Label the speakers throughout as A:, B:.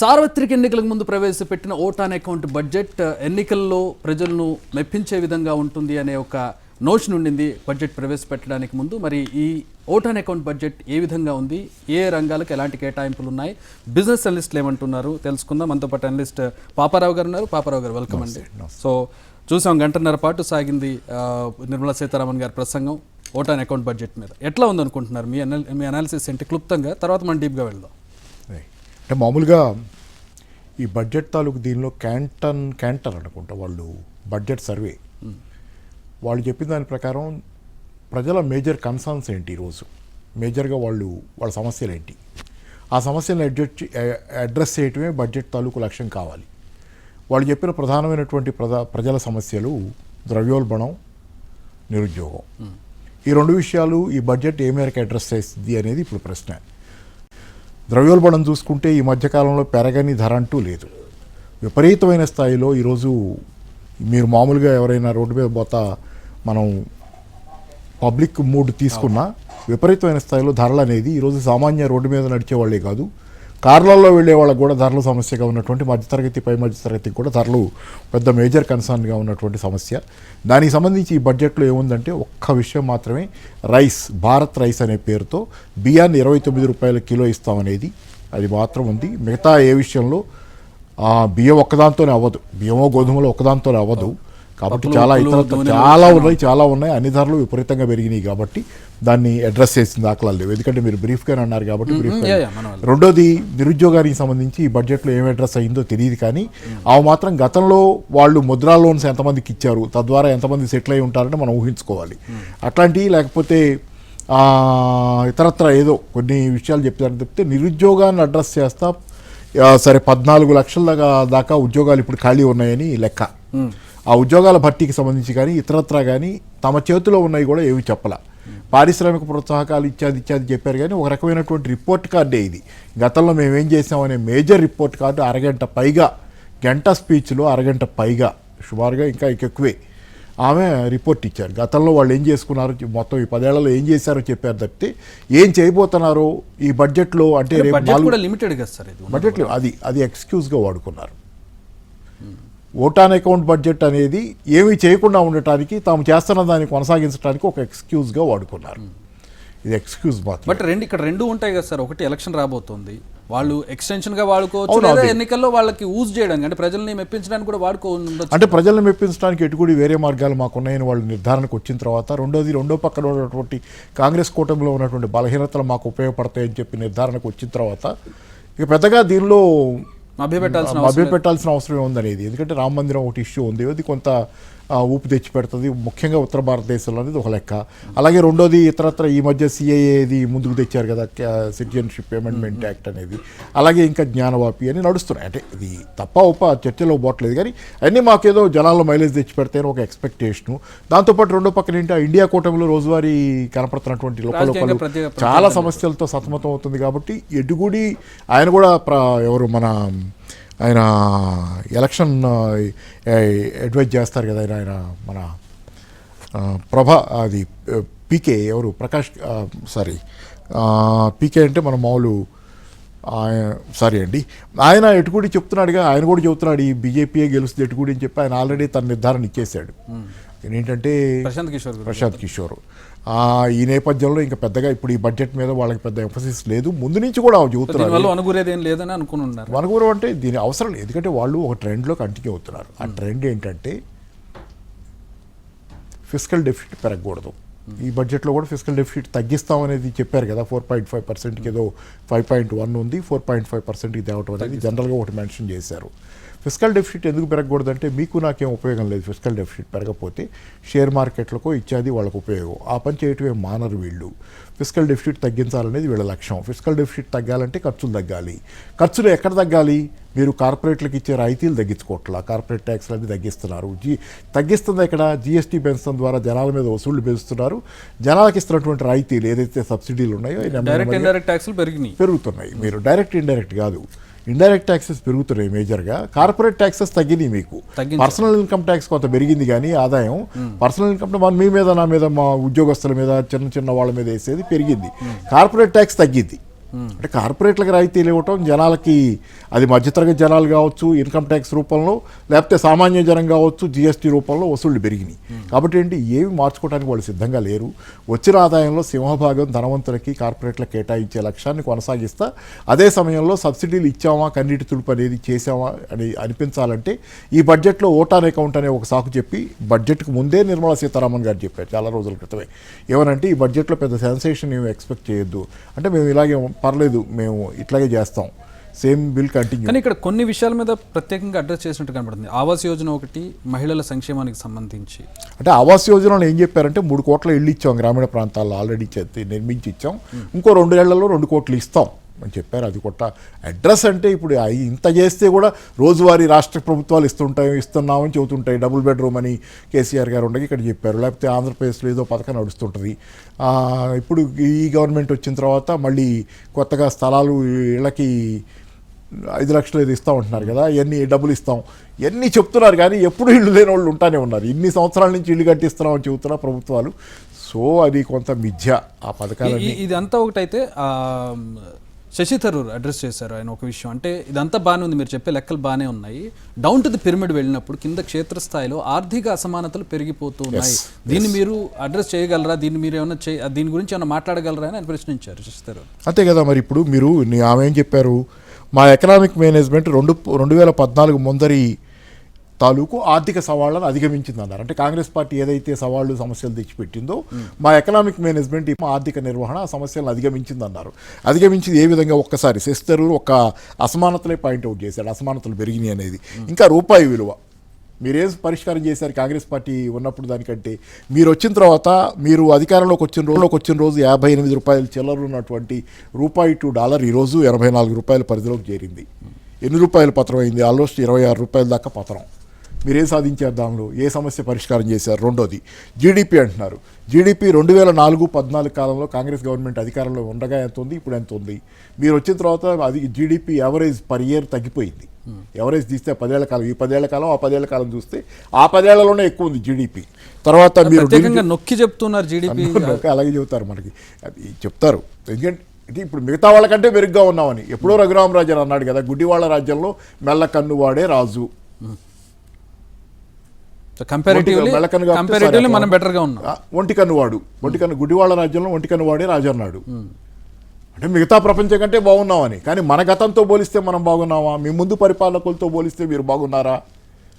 A: సార్వత్రిక ఎన్నికలకు ముందు ప్రవేశపెట్టిన ఓట్ ఆన్ అకౌంట్ బడ్జెట్ ఎన్నికల్లో ప్రజలను మెప్పించే విధంగా ఉంటుంది అనే ఒక నోషన్ ఉండింది బడ్జెట్ ప్రవేశపెట్టడానికి ముందు. మరి ఈ ఓట్ ఆన్ అకౌంట్ బడ్జెట్ ఏ విధంగా ఉంది, ఏ రంగాలకు ఎలాంటి కేటాయింపులు ఉన్నాయి, బిజినెస్ అనలిస్టులు ఏమంటున్నారు తెలుసుకుందాం. మనతో పాటు అనలిస్ట్ పాపారావు గారు ఉన్నారు. పాపారావు గారు వెల్కమ్ అండి. సో చూసాం, గంటన్నర పాటు సాగింది నిర్మలా సీతారామన్ గారి ప్రసంగం ఓట్ ఆన్ అకౌంట్ బడ్జెట్ మీద. ఎట్లా ఉందనుకుంటున్నారు మీ అనాలిసిస్ ఏంటి క్లుప్తంగా, తర్వాత మనం డీప్గా వెళ్దాం.
B: అంటే మామూలుగా ఈ బడ్జెట్ తాలూకు దీనిలో క్యాంటర్ అనుకుంటా వాళ్ళు బడ్జెట్ సర్వే వాళ్ళు చెప్పిన దాని ప్రకారం ప్రజల మేజర్ కన్సర్న్స్ ఏంటి, ఈరోజు మేజర్గా వాళ్ళ సమస్యలు ఏంటి, ఆ సమస్యలను అడ్రస్ చేయటమే బడ్జెట్ తాలూకు లక్ష్యం కావాలి. వాళ్ళు చెప్పిన ప్రధానమైనటువంటి ప్రజల సమస్యలు ద్రవ్యోల్బణం, నిరుద్యోగం. ఈ రెండు విషయాలు ఈ బడ్జెట్ ఏ మేరకు అడ్రస్ చేస్తుంది అనేది ఇప్పుడు ప్రశ్న. ద్రవ్యోల్బణం చూసుకుంటే ఈ మధ్యకాలంలో పెరగని ధర అంటూ లేదు. విపరీతమైన స్థాయిలో ఈరోజు మీరు మామూలుగా ఎవరైనా రోడ్డు మీద పోతా మనం పబ్లిక్ మూడ్ తీసుకున్నా విపరీతమైన స్థాయిలో ధరలు అనేది ఈరోజు సామాన్య రోడ్డు మీద నడిచే వాళ్ళే కాదు, కార్లలో వెళ్ళే వాళ్ళకు కూడా ధరల సమస్యగా ఉన్నటువంటి మధ్యతరగతి పై మధ్యతరగతికి కూడా ధరలు పెద్ద మేజర్ కన్సర్న్గా ఉన్నటువంటి సమస్య. దానికి సంబంధించి ఈ బడ్జెట్లో ఏముందంటే ఒక్క విషయం మాత్రమే, భారత్ రైస్ అనే పేరుతో బియ్యాన్ని 29 రూపాయల కిలో ఇస్తామనేది అది మాత్రం ఉంది. మిగతా ఏ విషయంలో బియ్యం ఒక్కదాంతోనే అవ్వదు, బియ్యమో గోధుమలో ఒక్కదాంతోనే అవ్వదు కాబట్టి చాలా ఉన్నాయి. అన్ని ధరలు విపరీతంగా పెరిగినాయి కాబట్టి దాన్ని అడ్రస్ చేసిన దాఖలాలు లేవు. ఎందుకంటే మీరు బ్రీఫ్గానే అన్నారు కాబట్టి రెండోది, నిరుద్యోగానికి సంబంధించి ఈ బడ్జెట్లో ఏం అడ్రస్ అయిందో తెలియదు, కానీ అవి మాత్రం గతంలో వాళ్ళు ముద్రా లోన్స్ ఎంతమందికి ఇచ్చారు, తద్వారా ఎంతమంది సెటిల్ అయి ఉంటారని మనం ఊహించుకోవాలి. అట్లాంటివి లేకపోతే ఇతరత్ర ఏదో కొన్ని విషయాలు చెప్తారని చెప్తే నిరుద్యోగాన్ని అడ్రస్ చేస్తా సరే 14 లక్షల దాకా ఉద్యోగాలు ఇప్పుడు ఖాళీ ఉన్నాయని లెక్క. ఆ ఉద్యోగాల భర్తీకి సంబంధించి కానీ ఇతరత్రా కానీ తమ చేతిలో ఉన్నాయి కూడా ఏమి చెప్పాల. పారిశ్రామిక ప్రోత్సాహకాలు ఇత్యాది చెప్పారు, కానీ ఒక రకమైనటువంటి రిపోర్ట్ కార్డే ఇది. గతంలో మేమేం చేసామనే మేజర్ రిపోర్ట్ కార్డు గంట స్పీచ్లో అరగంట పైగా సుమారుగా ఇంకా ఎక్కువే ఆమె రిపోర్ట్ ఇచ్చారు. గతంలో వాళ్ళు ఏం చేసుకున్నారో మొత్తం ఈ 10 ఏళ్లలో ఏం చేశారో చెప్పారు తప్పితే ఏం చేయబోతున్నారో ఈ బడ్జెట్లో అంటే బడ్జెట్లో అది ఎక్స్క్యూజ్గా వాడుకున్నారు. ఓట్ ఆన్ అకౌంట్ బడ్జెట్ అనేది ఏమీ చేయకుండా ఉండటానికి, తాము చేస్తున్న దాన్ని కొనసాగించడానికి ఒక ఎక్స్క్యూజ్గా వాడుకున్నారు. ఇది ఎక్స్క్యూజ్ మాత్రం.
A: బట్ ఇక్కడ రెండు ఉంటాయి కదా సార్. ఒకటి ఎలక్షన్ రాబోతుంది, వాళ్ళు ఎక్స్టెన్షన్గా వాడుకోవచ్చు, లేదా ఎన్నికల్లో వాళ్ళకి యూజ్ చేయడానికి అంటే ప్రజల్ని మెప్పించడానికి కూడా వాడుకోవచ్చు.
B: అంటే ప్రజల్ని మెప్పించడానికి ఎటుకూడి వేరే మార్గాలు మాకున్నాయని వాళ్ళు నిర్ధారణకు వచ్చిన తర్వాత, రెండో పక్కన ఉన్నటువంటి కాంగ్రెస్ కూటమిలో ఉన్నటువంటి బలహీనతలు మాకు ఉపయోగపడతాయని చెప్పి నిర్ధారణకు వచ్చిన తర్వాత ఇక పెద్దగా దీనిలో మభ్యపెట్టాల్సిన అవసరం ఏముందనేది. ఎందుకంటే రామ మందిరం ఒకటి ఇష్యూ ఉంది, అది కొంత ఊపి తెచ్చి పెడుతుంది ముఖ్యంగా ఉత్తర భారతదేశంలో అనేది ఒక లెక్క. అలాగే రెండోది ఇతరత్ర ఈ మధ్య సిఐఏది ముందుకు తెచ్చారు కదా, సిటిజన్షిప్ అమెండ్మెంట్ యాక్ట్ అనేది, అలాగే ఇంకా జ్ఞానవాపి అని నడుస్తున్నాయి. అంటే ఇది తప్ప చర్చలో పోవట్లేదు, కానీ అన్నీ మాకేదో జనాల్లో మైలేజ్ తెచ్చి పెడతాయని ఒక ఎక్స్పెక్టేషను. దాంతోపాటు రెండో పక్కన ఏంటి, ఇండియా కూటమిలో రోజువారీ కనపడుతున్నటువంటి లోపల చాలా సమస్యలతో సతమతం అవుతుంది. కాబట్టి ఎటుగుడి ఆయన కూడా ఆయన ఎలక్షన్ అడ్వైజ్ చేస్తారు కదా, ఆయన మన పీకే ఎవరు పీకే అంటే మన మామూలు ఆయన ఎటుకుడి చెప్తున్నాడుగా, ఆయన కూడా చెబుతున్నాడు ఈ బీజేపీయే గెలుస్తుంది ఎటుకుడి అని చెప్పి ఆయన ఆల్రెడీ తన నిర్ధారణ ఇచ్చేశాడు. ఏంటంటే ప్రశాంత్ కిషోర్. ఈ నేపథ్యంలో ఇంకా పెద్దగా ఇప్పుడు ఈ బడ్జెట్ మీద వాళ్ళకి పెద్ద ఎంఫసిస్ లేదు. ముందు నుంచి కూడా చెబుతున్నారు వనగూరు అంటే దీని అవసరం లేదు, ఎందుకంటే వాళ్ళు ఒక ట్రెండ్లో కంటిన్యూ అవుతున్నారు. ఆ ట్రెండ్ ఏంటంటే ఫిస్కల్ డెఫిసిట్ పెరగకూడదు. ఈ బడ్జెట్లో కూడా ఫిస్కల్ డెఫిసిట్ తగ్గిస్తామనేది చెప్పారు కదా, 4.5%కి ఏదో 5.1 ఉంది, 4.5%కి తేవటం అనేది జనరల్గా ఒకటి మెన్షన్ చేశారు. ఫిస్కల్ డెఫిసిట్ ఎందుకు పెరగకూడదంటే మీకు నాకేం ఉపయోగం లేదు, ఫిస్కల్ డెఫిసిట్ పెరగకపోతే షేర్ మార్కెట్లకో ఇచ్చేది వాళ్ళకు ఉపయోగం. ఆ పని చేయటమే మానరు వీళ్ళు. ఫిస్కల్ డెఫిసిట్ తగ్గించాలనేది వీళ్ళ లక్ష్యం. ఫిస్కల్ డెఫిసిట్ తగ్గాలంటే ఖర్చులు తగ్గాలి. ఖర్చులు ఎక్కడ తగ్గాలి, మీరు కార్పొరేట్లకు ఇచ్చే రాయితీలు తగ్గించుకోవట్లా, కార్పొరేట్ ట్యాక్స్లు అన్నీ తగ్గిస్తున్నారు. తగ్గిస్తుంది ఎక్కడ, జీఎస్టీ పెంచడం ద్వారా జనాల మీద వసూళ్లు పెంచుతున్నారు. జనాలకు ఇస్తున్నటువంటి రాయితీలు ఏదైతే సబ్సిడీలు ఉన్నాయో పెరుగుతున్నాయి. మీరు డైరెక్ట్ ఇండైరెక్ట్ కాదు, ఇండైరెక్ట్ ట్యాక్సెస్ పెరుగుతున్నాయి మేజర్గా. కార్పొరేట్ ట్యాక్సెస్ తగ్గినాయి, మీకు పర్సనల్ ఇన్కమ్ ట్యాక్స్ కొంత పెరిగింది, కానీ ఆదాయం పర్సనల్ ఇన్కమ్ మీ మీద నా మీద మా ఉద్యోగస్తుల మీద చిన్న వాళ్ళ మీద వేసేది పెరిగింది. కార్పొరేట్ ట్యాక్స్ తగ్గింది. అంటే కార్పొరేట్లకు రాయితీలు ఇవ్వటం జనాలకి, అది మధ్యతరగతి జనాలు కావచ్చు ఇన్కమ్ ట్యాక్స్ రూపంలో, లేకపోతే సామాన్య జనం కావచ్చు జిఎస్టీ రూపంలో వసూళ్లు పెరిగినాయి. కాబట్టి ఏంటి ఏమి మార్చుకోవడానికి వాళ్ళు సిద్ధంగా లేరు. వచ్చిన ఆదాయంలో సింహభాగం ధనవంతులకి కార్పొరేట్లకు కేటాయించే లక్ష్యాన్ని కొనసాగిస్తా, అదే సమయంలో సబ్సిడీలు ఇచ్చామా కన్నీటి తుడుపు అనేది చేసామా అని అనిపించాలంటే ఈ బడ్జెట్లో ఓటాన్ అకౌంట్ అనే ఒక సాకు చెప్పి బడ్జెట్కు ముందే నిర్మలా సీతారామన్ గారు చెప్పారు చాలా రోజుల క్రితమే. ఏమనంటే ఈ బడ్జెట్లో పెద్ద సెన్సేషన్ ఏమి ఎక్స్పెక్ట్ చేయొద్దు, అంటే మేము ఇలాగే పర్లేదు మేము ఇట్లాగే చేస్తాం, సేమ్ బిల్ కంటిన్యూ.
A: కానీ ఇక్కడ కొన్ని విషయాల మీద ప్రత్యేకంగా అడ్రస్ చేసినట్టు కనబడుతుంది. ఆవాస్ యోజన ఒకటి, మహిళల సంక్షేమానికి సంబంధించి.
B: అంటే ఆవాస్ యోజనలో ఏం చెప్పారంటే 3 కోట్ల ఇళ్ళు ఇచ్చాం గ్రామీణ ప్రాంతాల్లో, ఆల్రెడీ నిర్మించి ఇచ్చాం, ఇంకో 2 ఏళ్లలో 2 కోట్లు ఇస్తాం అని చెప్పారు. అది కొట్ట అడ్రస్ అంటే ఇప్పుడు ఇంత చేస్తే కూడా రోజువారీ రాష్ట్ర ప్రభుత్వాలు ఇస్తున్నామని చెబుతుంటాయి. డబుల్ బెడ్రూమ్ అని కేసీఆర్ గారు ఉండగా ఇక్కడ చెప్పారు, లేకపోతే ఆంధ్రప్రదేశ్లో ఏదో పథకం నడుస్తుంటుంది. ఇప్పుడు ఈ గవర్నమెంట్ వచ్చిన తర్వాత మళ్ళీ కొత్తగా స్థలాలు ఇళ్ళకి 5 లక్షలు ఇది ఇస్తూ ఉంటున్నారు కదా, ఇవన్నీ డబ్బులు ఇస్తాం ఇవన్నీ చెప్తున్నారు. కానీ ఎప్పుడు ఇళ్ళు లేని వాళ్ళు ఉంటానే ఉన్నారు. ఇన్ని సంవత్సరాల నుంచి ఇల్లు కట్టిస్తున్నామని చెబుతున్నారు ప్రభుత్వాలు. సో అది కొంత మిథ్య ఆ పథకాలన్నీ.
A: ఇదంతా ఒకటైతే శశి థరూర్ అడ్రస్ చేశారు ఆయన ఒక విషయం. అంటే ఇదంతా బాగానే ఉంది, మీరు చెప్పే లెక్కలు బాగానే ఉన్నాయి, డౌన్ టు ది పిరమిడ్ వెళ్ళినప్పుడు కింద క్షేత్రస్థాయిలో ఆర్థిక అసమానతలు పెరిగిపోతూ ఉన్నాయి. దీన్ని మీరు అడ్రస్ చేయగలరా, దీన్ని మీరు ఏమైనా దీని గురించి ఏమైనా మాట్లాడగలరా అని ఆయన ప్రశ్నించారు శశి థరూర్.
B: అంతే కదా. మరి ఇప్పుడు మీరు ఆమె ఏం చెప్పారు, మా ఎకనామిక్ మేనేజ్మెంట్ 2014 ముందరి తాలూకు ఆర్థిక సవాళ్లను అధిగమించింది అన్నారు. అంటే కాంగ్రెస్ పార్టీ ఏదైతే సవాళ్లు సమస్యలు తెచ్చిపెట్టిందో మా ఎకనామిక్ మేనేజ్మెంట్ ఆర్థిక నిర్వహణ ఆ సమస్యలను అధిగమించింది అన్నారు. అధిగమించింది ఏ విధంగా ఒక్కసారి శశిధరూ ఒక అసమానతలే పాయింట్అవుట్ చేశాడు, అసమానతలు పెరిగినాయి అనేది. ఇంకా రూపాయి విలువ మీరేం పరిష్కారం చేశారు కాంగ్రెస్ పార్టీ ఉన్నప్పుడు దానికంటే? మీరు వచ్చిన తర్వాత, మీరు అధికారంలోకి వచ్చిన రోజు 58 రూపాయల చిల్లర ఉన్నటువంటి రూపాయి టు డాలర్ ఈరోజు 84 రూపాయల పరిధిలోకి చేరింది. ఎన్ని రూపాయల పత్రం అయింది? ఆల్మోస్ట్ 26 రూపాయల దాకా పత్రం. మీరేం సాధించారు దానిలో? ఏ సమస్య పరిష్కారం చేశారు? రెండోది జీడిపి అంటున్నారు. జీడిపి 2004-14 కాలంలో కాంగ్రెస్ గవర్నమెంట్ అధికారంలో ఉండగా ఎంత ఉంది, ఇప్పుడు ఎంత ఉంది? మీరు వచ్చిన తర్వాత అది జీడిపి యావరేజ్ పర్ ఇయర్ తగ్గిపోయింది. ఎవరేజ్ తీస్తే 10 ఏళ్ల కాలం, ఈ 10 ఏళ్ల కాలం, ఆ 10 ఏళ్ల కాలం చూస్తే ఆ 10 ఏళ్లలోనే ఎక్కువ ఉంది జీడిపి. తర్వాత మీరు
A: నొక్కి చెప్తున్నారు జీడిపి,
B: అలాగే చెబుతారు, మనకి చెప్తారు. ఎందుకంటే ఇప్పుడు మిగతా వాళ్ళకంటే మెరుగ్గా ఉన్నామని. ఎప్పుడో రఘురామరాజు అన్నాడు కదా, గుడ్డివాళ్ల రాజ్యంలో మెల్ల కన్ను వాడే రాజు.
A: మనం బెటర్ గా ఉన్నాం.
B: ఒంటి కన్నువాడు, గుడ్డివాళ్ల రాజ్యంలో ఒంటి కన్నువాడే రాజు అన్నాడు. అంటే మిగతా ప్రపంచం కంటే బాగున్నామని. కానీ మన గతంతో పోలిస్తే మనం బాగున్నామా? మీ ముందు పరిపాలకులతో పోలిస్తే మీరు బాగున్నారా?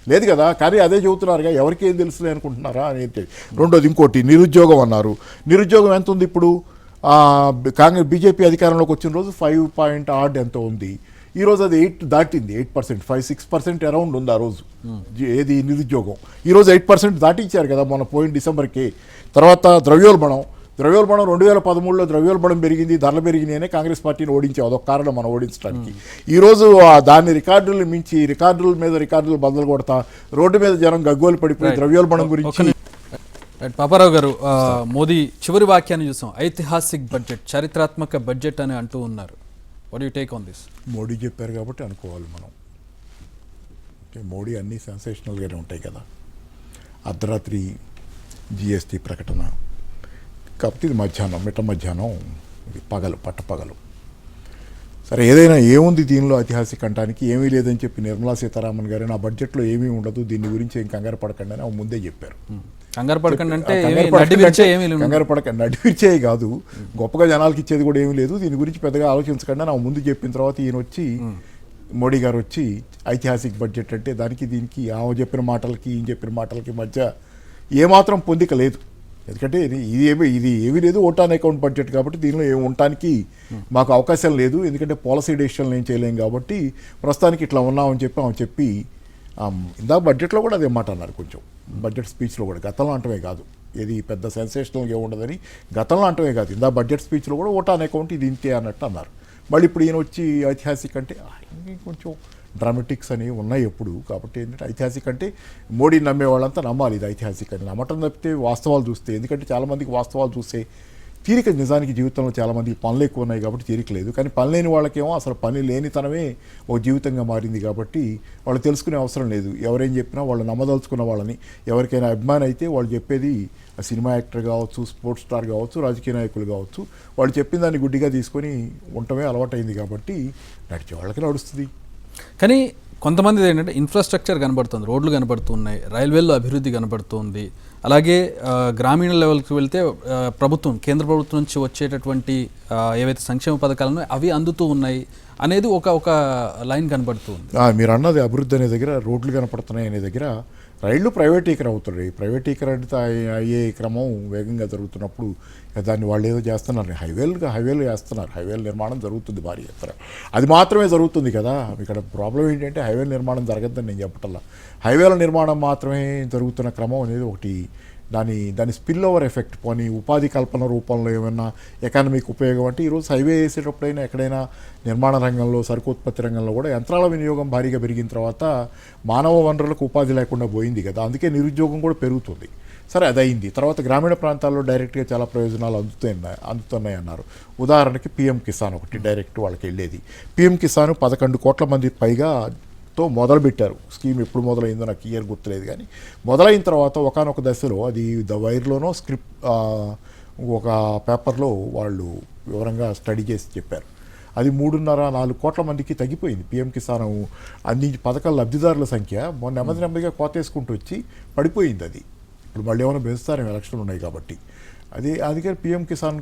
B: లేదు కదా. కానీ అదే చెబుతున్నారుగా, ఎవరికి ఏం తెలుసులే అనుకుంటున్నారా అనేది. రెండోది ఇంకోటి నిరుద్యోగం అన్నారు. నిరుద్యోగం ఎంత ఉంది ఇప్పుడు? కాంగ్రెస్ బీజేపీ అధికారంలోకి వచ్చిన రోజు 5 ఎంతో ఉంది. ఈరోజు అది 8 దాటింది, 8%, 5-6% అరౌండ్ ఉంది ఆ రోజు. ఏది నిరుద్యోగం ఈరోజు 8% దాటించారు కదా మొన్న పోయిన డిసెంబర్కి. తర్వాత ద్రవ్యోల్బణం 2013లో ద్రవ్యోల్బణం పెరిగింది, ధరలు పెరిగినాయి అనే కాంగ్రెస్ పార్టీని ఓడించాం. అదొక కారణం మనం ఓడించడానికి. ఈరోజు దాన్ని రికార్డులు మించి రికార్డుల మీద రికార్డులు బదులు కొడతా రోడ్డు మీద జనం గగ్గోలు పడిపోయి ద్రవ్యోల్బణం గురించి.
A: పాపారావు గారు, మోదీ చివరి వాక్యాన్ని చూసాం, ఐతిహాసిక్ బడ్జెట్, చారిత్రాత్మక బడ్జెట్ అని అంటూ ఉన్నారు. What you take on this?
B: Modi చెప్పారు కాబట్టి అనుకోవాలి మనం. మోడీ అన్నీ సెన్సేషనల్గానే ఉంటాయి కదా. అర్ధరాత్రి జిఎస్టీ ప్రకటన, కాకపోతే ఇది మధ్యాహ్నం, మిట్ట మధ్యాహ్నం, ఇది పగలు, పట్టపగలు. సరే, ఏదైనా ఏముంది దీనిలో ఐతిహాసిక అంటానికి? ఏమీ లేదని చెప్పి నిర్మలా సీతారామన్ గారు నా బడ్జెట్లో ఏమీ ఉండదు, దీని గురించి ఏం కంగారు పడకండి అని ముందే చెప్పారు.
A: కంగారు పడకండి అంటే
B: కంగారు పడకండి, నడిపిచ్చే కాదు, గొప్పగా జనాలకి ఇచ్చేది కూడా ఏమీ లేదు, దీని గురించి పెద్దగా ఆలోచించకండి అని ముందు చెప్పిన తర్వాత ఈయన వచ్చి, మోడీ గారు వచ్చి ఐతిహాసిక్ బడ్జెట్ అంటే దానికి దీనికి ఆమె చెప్పిన మాటలకి ఈయన చెప్పిన మాటలకి మధ్య ఏమాత్రం పొందిక లేదు. ఎందుకంటే ఇది ఏమీ లేదు, ఓటాన్ అకౌంట్ బడ్జెట్ కాబట్టి దీనిలో ఏమి ఉండటానికి మాకు అవకాశం లేదు. ఎందుకంటే పాలసీ డెసిషన్లు ఏం చేయలేం కాబట్టి ప్రస్తుతానికి ఇట్లా ఉన్నామని చెప్పి ఆమె చెప్పి, ఇందాక బడ్జెట్లో కూడా అదే మాట అన్నారు. కొంచెం బడ్జెట్ స్పీచ్లో కూడా గతంలో అంటమే కాదు, ఇది పెద్ద సెన్సేషనల్గా ఉండదని గతంలో అంటమే కాదు, ఇందా బడ్జెట్ స్పీచ్లో కూడా ఓటాన్ అకౌంట్ ఇది ఇంతే అన్నట్టు అన్నారు. మళ్ళీ ఇప్పుడు ఈయన వచ్చి ఐతిహాసిక్ అంటే కొంచెం డ్రామాటిక్స్ అనేవి ఉన్నాయి ఎప్పుడు. కాబట్టి ఏంటంటే ఐతిహాసిక్ అంటే మోడీని నమ్మే వాళ్ళంతా నమ్మాలి ఇది ఐతిహాసిక్ అని. నమ్మటం తప్పితే వాస్తవాలు చూస్తే, ఎందుకంటే చాలామందికి వాస్తవాలు చూస్తే తీరిక నిజానికి జీవితంలో చాలామందికి పనులు ఎక్కువ ఉన్నాయి కాబట్టి తీరిక లేదు. కానీ పని లేని వాళ్ళకేమో అసలు పని లేనితనమే ఒక జీవితంగా మారింది కాబట్టి వాళ్ళు తెలుసుకునే అవసరం లేదు. ఎవరేం చెప్పినా వాళ్ళు నమ్మదలుచుకున్న వాళ్ళని, ఎవరికైనా అభిమాని అయితే వాళ్ళు చెప్పేది సినిమా యాక్టర్ కావచ్చు, స్పోర్ట్స్ స్టార్ కావచ్చు, రాజకీయ నాయకులు కావచ్చు, వాళ్ళు చెప్పిన దాన్ని గుడ్డిగా తీసుకొని ఉండటమే అలవాటైంది కాబట్టి నడిచే వాళ్ళకి నడుస్తుంది.
A: కానీ కొంతమంది ఏంటంటే ఇన్ఫ్రాస్ట్రక్చర్ కనబడుతుంది, రోడ్లు కనబడుతున్నాయి, రైల్వేల్లో అభివృద్ధి కనబడుతుంది, అలాగే గ్రామీణ లెవెల్కి వెళ్తే ప్రభుత్వం, కేంద్ర ప్రభుత్వం నుంచి వచ్చేటటువంటి ఏవైతే సంక్షేమ పథకాలను అవి అందుతూ ఉన్నాయి అనేది ఒక లైన్ కనబడుతుంది.
B: మీరు అన్నది అభివృద్ధి అనే దగ్గర, రోడ్లు కనపడుతున్నాయి అనే దగ్గర రైళ్లు ప్రైవేటీకరణ అవుతున్నాయి. ప్రైవేటీకరణ అయ్యే క్రమం వేగంగా జరుగుతున్నప్పుడు దాన్ని వాళ్ళు ఏదో చేస్తున్నారు, హైవేలు చేస్తున్నారు, హైవేల నిర్మాణం జరుగుతుంది భారీ ఎత్తున. అది మాత్రమే జరుగుతుంది కదా. ఇక్కడ ప్రాబ్లం ఏంటంటే హైవేల నిర్మాణం జరగద్దని నేను చెప్పటల్లా, హైవేల నిర్మాణం మాత్రమే జరుగుతున్న క్రమం అనేది ఒకటి. దాని స్పిల్ ఓవర్ ఎఫెక్ట్ పోనీ ఉపాధి కల్పన రూపంలో ఏమైనా ఎకానమీకి ఉపయోగం అంటే ఈరోజు హైవే వేసేటప్పుడైనా ఎక్కడైనా నిర్మాణ రంగంలో, సరుకు ఉత్పత్తి రంగంలో కూడా యంత్రాల వినియోగం భారీగా పెరిగిన తర్వాత మానవ వనరులకు ఉపాధి లేకుండా పోయింది కదా. అందుకే నిరుద్యోగం కూడా పెరుగుతుంది. సరే, అది అయింది. తర్వాత గ్రామీణ ప్రాంతాల్లో డైరెక్ట్గా చాలా ప్రయోజనాలు అందుతున్నాయి అన్నారు. ఉదాహరణకి పిఎం కిసాన్ ఒకటి డైరెక్ట్ వాళ్ళకి వెళ్ళేది. పిఎం కిసాన్ 11 కోట్ల మంది పైగా తో మొదలుపెట్టారు. స్కీమ్ ఎప్పుడు మొదలైందో నాకు ఇయర్ గుర్తులేదు, కానీ మొదలైన తర్వాత ఒకానొక దశలో అది ద వైర్లోనో ఒక పేపర్లో వాళ్ళు వివరంగా స్టడీ చేసి చెప్పారు. అది 3.5-4 కోట్ల మందికి తగ్గిపోయింది. పిఎం కిసాన్ అందించి పథకాల లబ్ధిదారుల సంఖ్య నెమ్మదిగా కోతేసుకుంటూ వచ్చి పడిపోయింది. అది ఇప్పుడు మళ్ళీ ఏమైనా పెంచుతారేమో, ఎలక్షన్లు ఉన్నాయి కాబట్టి. అందుకని పిఎం కిసాన్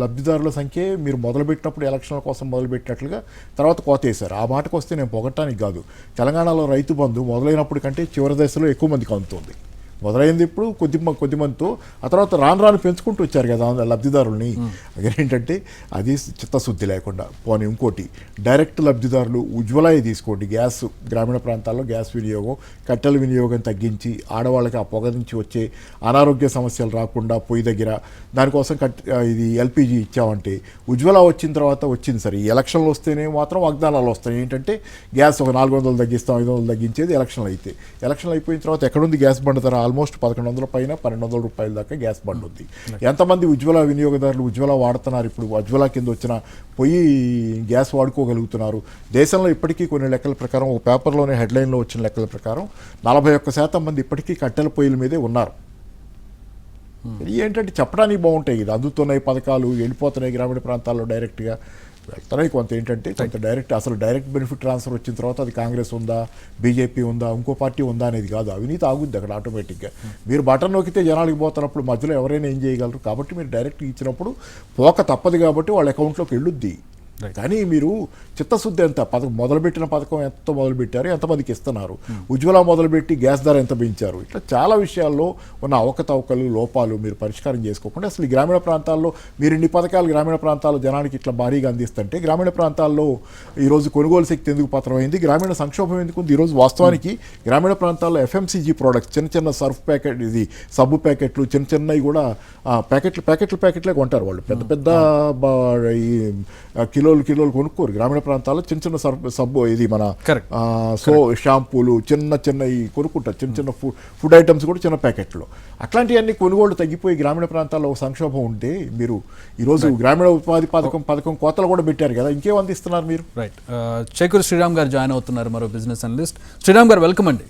B: లబ్ధిదారుల సంఖ్య మీరు మొదలుపెట్టినప్పుడు ఎలక్షన్ల కోసం మొదలుపెట్టినట్లుగా తర్వాత కోతేశారు. ఆ మాటకు వస్తే నేను పొగట్టానికి కాదు, తెలంగాణలో రైతు బంధు మొదలైనప్పుడు కంటే చివరి దశలో ఎక్కువ మందికి అందుతుంది. మొదలైంది ఇప్పుడు కొద్ది మందితో, ఆ తర్వాత రాను పెంచుకుంటూ వచ్చారు కదా లబ్ధిదారుల్ని. అదేంటంటే అది చిత్తశుద్ధి లేకుండా. పోనీ ఇంకోటి, డైరెక్ట్ లబ్ధిదారులు ఉజ్వలయ తీసుకోండి. గ్యాస్, గ్రామీణ ప్రాంతాల్లో గ్యాస్ వినియోగం, కట్టెల వినియోగం తగ్గించి ఆడవాళ్ళకి ఆ పొగ నుంచి వచ్చే అనారోగ్య సమస్యలు రాకుండా పొయ్యి దగ్గర దానికోసం ఇది ఎల్పిజి ఇచ్చామంటే, ఉజ్వల వచ్చిన తర్వాత వచ్చింది సరే. ఈ ఎలక్షన్లు వస్తేనే మాత్రం వాగ్దానాలు వస్తాయి. ఏంటంటే గ్యాస్ ఒక 400 తగ్గిస్తాం, 500 తగ్గించేది ఎలక్షన్లు అయితే. ఎలక్షన్లు అయిపోయిన తర్వాత ఎక్కడుంది గ్యాస్ బండ్ ధర? ఆల్మోస్ట్ 1100 పైన 1200 రూపాయల దాకా గ్యాస్ బండ్ ఉంది. ఎంతమంది ఉజ్వల వినియోగదారులు ఉజ్వల వాడుతున్నారు? ఇప్పుడు ఉజ్వల కింద వచ్చిన పొయ్యి గ్యాస్ వాడుకోగలుగుతున్నారు. దేశంలో ఇప్పటికీ కొన్ని లెక్కల ప్రకారం, ఒక పేపర్లోనే హెడ్లైన్లో వచ్చిన లెక్కల ప్రకారం 41% మంది ఇప్పటికీ కట్టెల పొయ్యిల మీదే ఉన్నారు. ఏంటంటే చెప్పడానికి బాగుంటాయి, ఇది అందుతున్నాయి పథకాలు, వెళ్ళిపోతున్నాయి గ్రామీణ ప్రాంతాల్లో డైరెక్ట్గా వెళ్తున్నాయి. కొంత ఏంటంటే కొంత డైరెక్ట్ బెనిఫిట్ ట్రాన్స్ఫర్ వచ్చిన తర్వాత అది కాంగ్రెస్ ఉందా, బీజేపీ ఉందా, ఇంకో పార్టీ ఉందా అనేది కాదు, అవినీతి ఆగుద్ది అక్కడ ఆటోమేటిక్గా. మీరు బటన్ నొక్కితే జనాలకి పోతున్నప్పుడు మధ్యలో ఎవరైనా ఏం చేయగలరు. కాబట్టి మీరు డైరెక్ట్ ఇచ్చినప్పుడు పోక తప్పదు కాబట్టి వాళ్ళ అకౌంట్లోకి వెళ్ళుద్ది. కానీ మీరు చిత్తశుద్ధి ఎంత, మొదలుపెట్టిన పథకం ఎంత మొదలుపెట్టారు, ఎంతమందికి ఇస్తున్నారు, ఉజ్వల మొదలుపెట్టి గ్యాస్ ధర ఎంత పెంచారు, ఇట్లా చాలా విషయాల్లో ఉన్న అవకతవకలు, లోపాలు మీరు పరిష్కారం చేసుకోకుండా అసలు ఈ గ్రామీణ ప్రాంతాల్లో మీరు ఇన్ని పథకాలు గ్రామీణ ప్రాంతాల్లో జనానికి ఇట్లా భారీగా అందిస్తుంటే గ్రామీణ ప్రాంతాల్లో ఈరోజు కొనుగోలు శక్తి ఎందుకు పత్రమైంది, గ్రామీణ సంక్షోభం ఎందుకు ఉంది? ఈరోజు వాస్తవానికి గ్రామీణ ప్రాంతాల్లో ఎఫ్ఎంసీజీ ప్రోడక్ట్స్, చిన్న సర్ఫ్ ప్యాకెట్, ఇది సబ్బు ప్యాకెట్లు, చిన్నవి కూడా ప్యాకెట్లే కొంటారు వాళ్ళు. పెద్ద కిలోలు కొనుక్కోరు. గ్రామీణ ప్రాంతాల్లో చిన్న సబ్బు, ఇది మన షాంపూలు చిన్నవి కొనుక్కుంటారు. చిన్న ఫుడ్ ఐటమ్స్ కూడా చిన్న ప్యాకెట్లు. అట్లాంటివన్నీ కొనుగోలు తగ్గిపోయి గ్రామీణ ప్రాంతాల్లో సంక్షోభం ఉంటే మీరు ఈరోజు గ్రామీణ ఉపాధి పథకం కోతలు కూడా పెట్టారు కదా, ఇంకేం అందిస్తున్నారు మీరు?
A: రైట్. చేకూరి శ్రీరామ్ గారు జాయిన్ అవుతున్నారు, మరో బిజినెస్ అనలిస్ట్. శ్రీరామ్ గారు వెల్కమ్ అండి.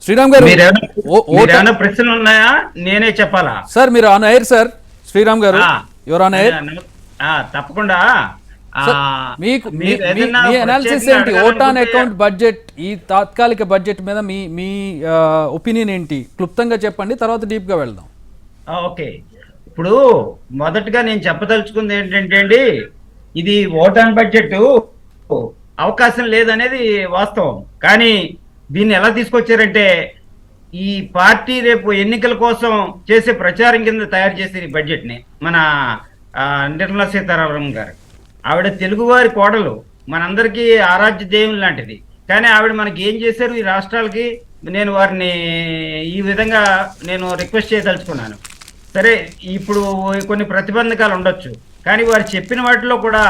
A: శ్రీరామ్ గారు,
C: ప్రశ్నలు ఉన్నాయా? నేనే చెప్పాలా
A: సార్? మీరు ఆన్ ఎయిర్ సార్. శ్రీరామ్ గారు, యువర్ ఆన్ ఎయిర్.
C: తప్పకుండా.
A: మీ అనాలిసిస్ ఏంటి? ఓటాన్ అకౌంట్ బడ్జెట్, ఈ తాత్కాలిక బడ్జెట్ మీద మీ ఒపీనియన్ ఏంటి? క్లుప్తంగా చెప్పండి, తర్వాత డీప్ గా వెళ్దాం.
C: ఓకే, ఇప్పుడు మొదటగా నేను చెప్పదలుచుకుంది ఏంటంటే అండి, ఇది ఓటాన్ బడ్జెట్ అవకాశం లేదనేది వాస్తవం. కానీ దీన్ని ఎలా తీసుకొచ్చారంటే, ఈ పార్టీ రేపు ఎన్నికల కోసం చేసే ప్రచారం కింద తయారు చేసే ఈ బడ్జెట్ ని మన నిర్మలా సీతారామన్ గారు, ఆవిడ తెలుగువారి కోడలు, మనందరికీ ఆరాధ్య దైవం లాంటిది. కానీ ఆవిడ మనకి ఏం చేశారు ఈ రాష్ట్రాలకి, నేను వారిని ఈ విధంగా రిక్వెస్ట్ చేయదలుచుకున్నాను. సరే, ఇప్పుడు కొన్ని ప్రతిబంధకాలు ఉండొచ్చు, కానీ వారు చెప్పిన వాటిలో కూడా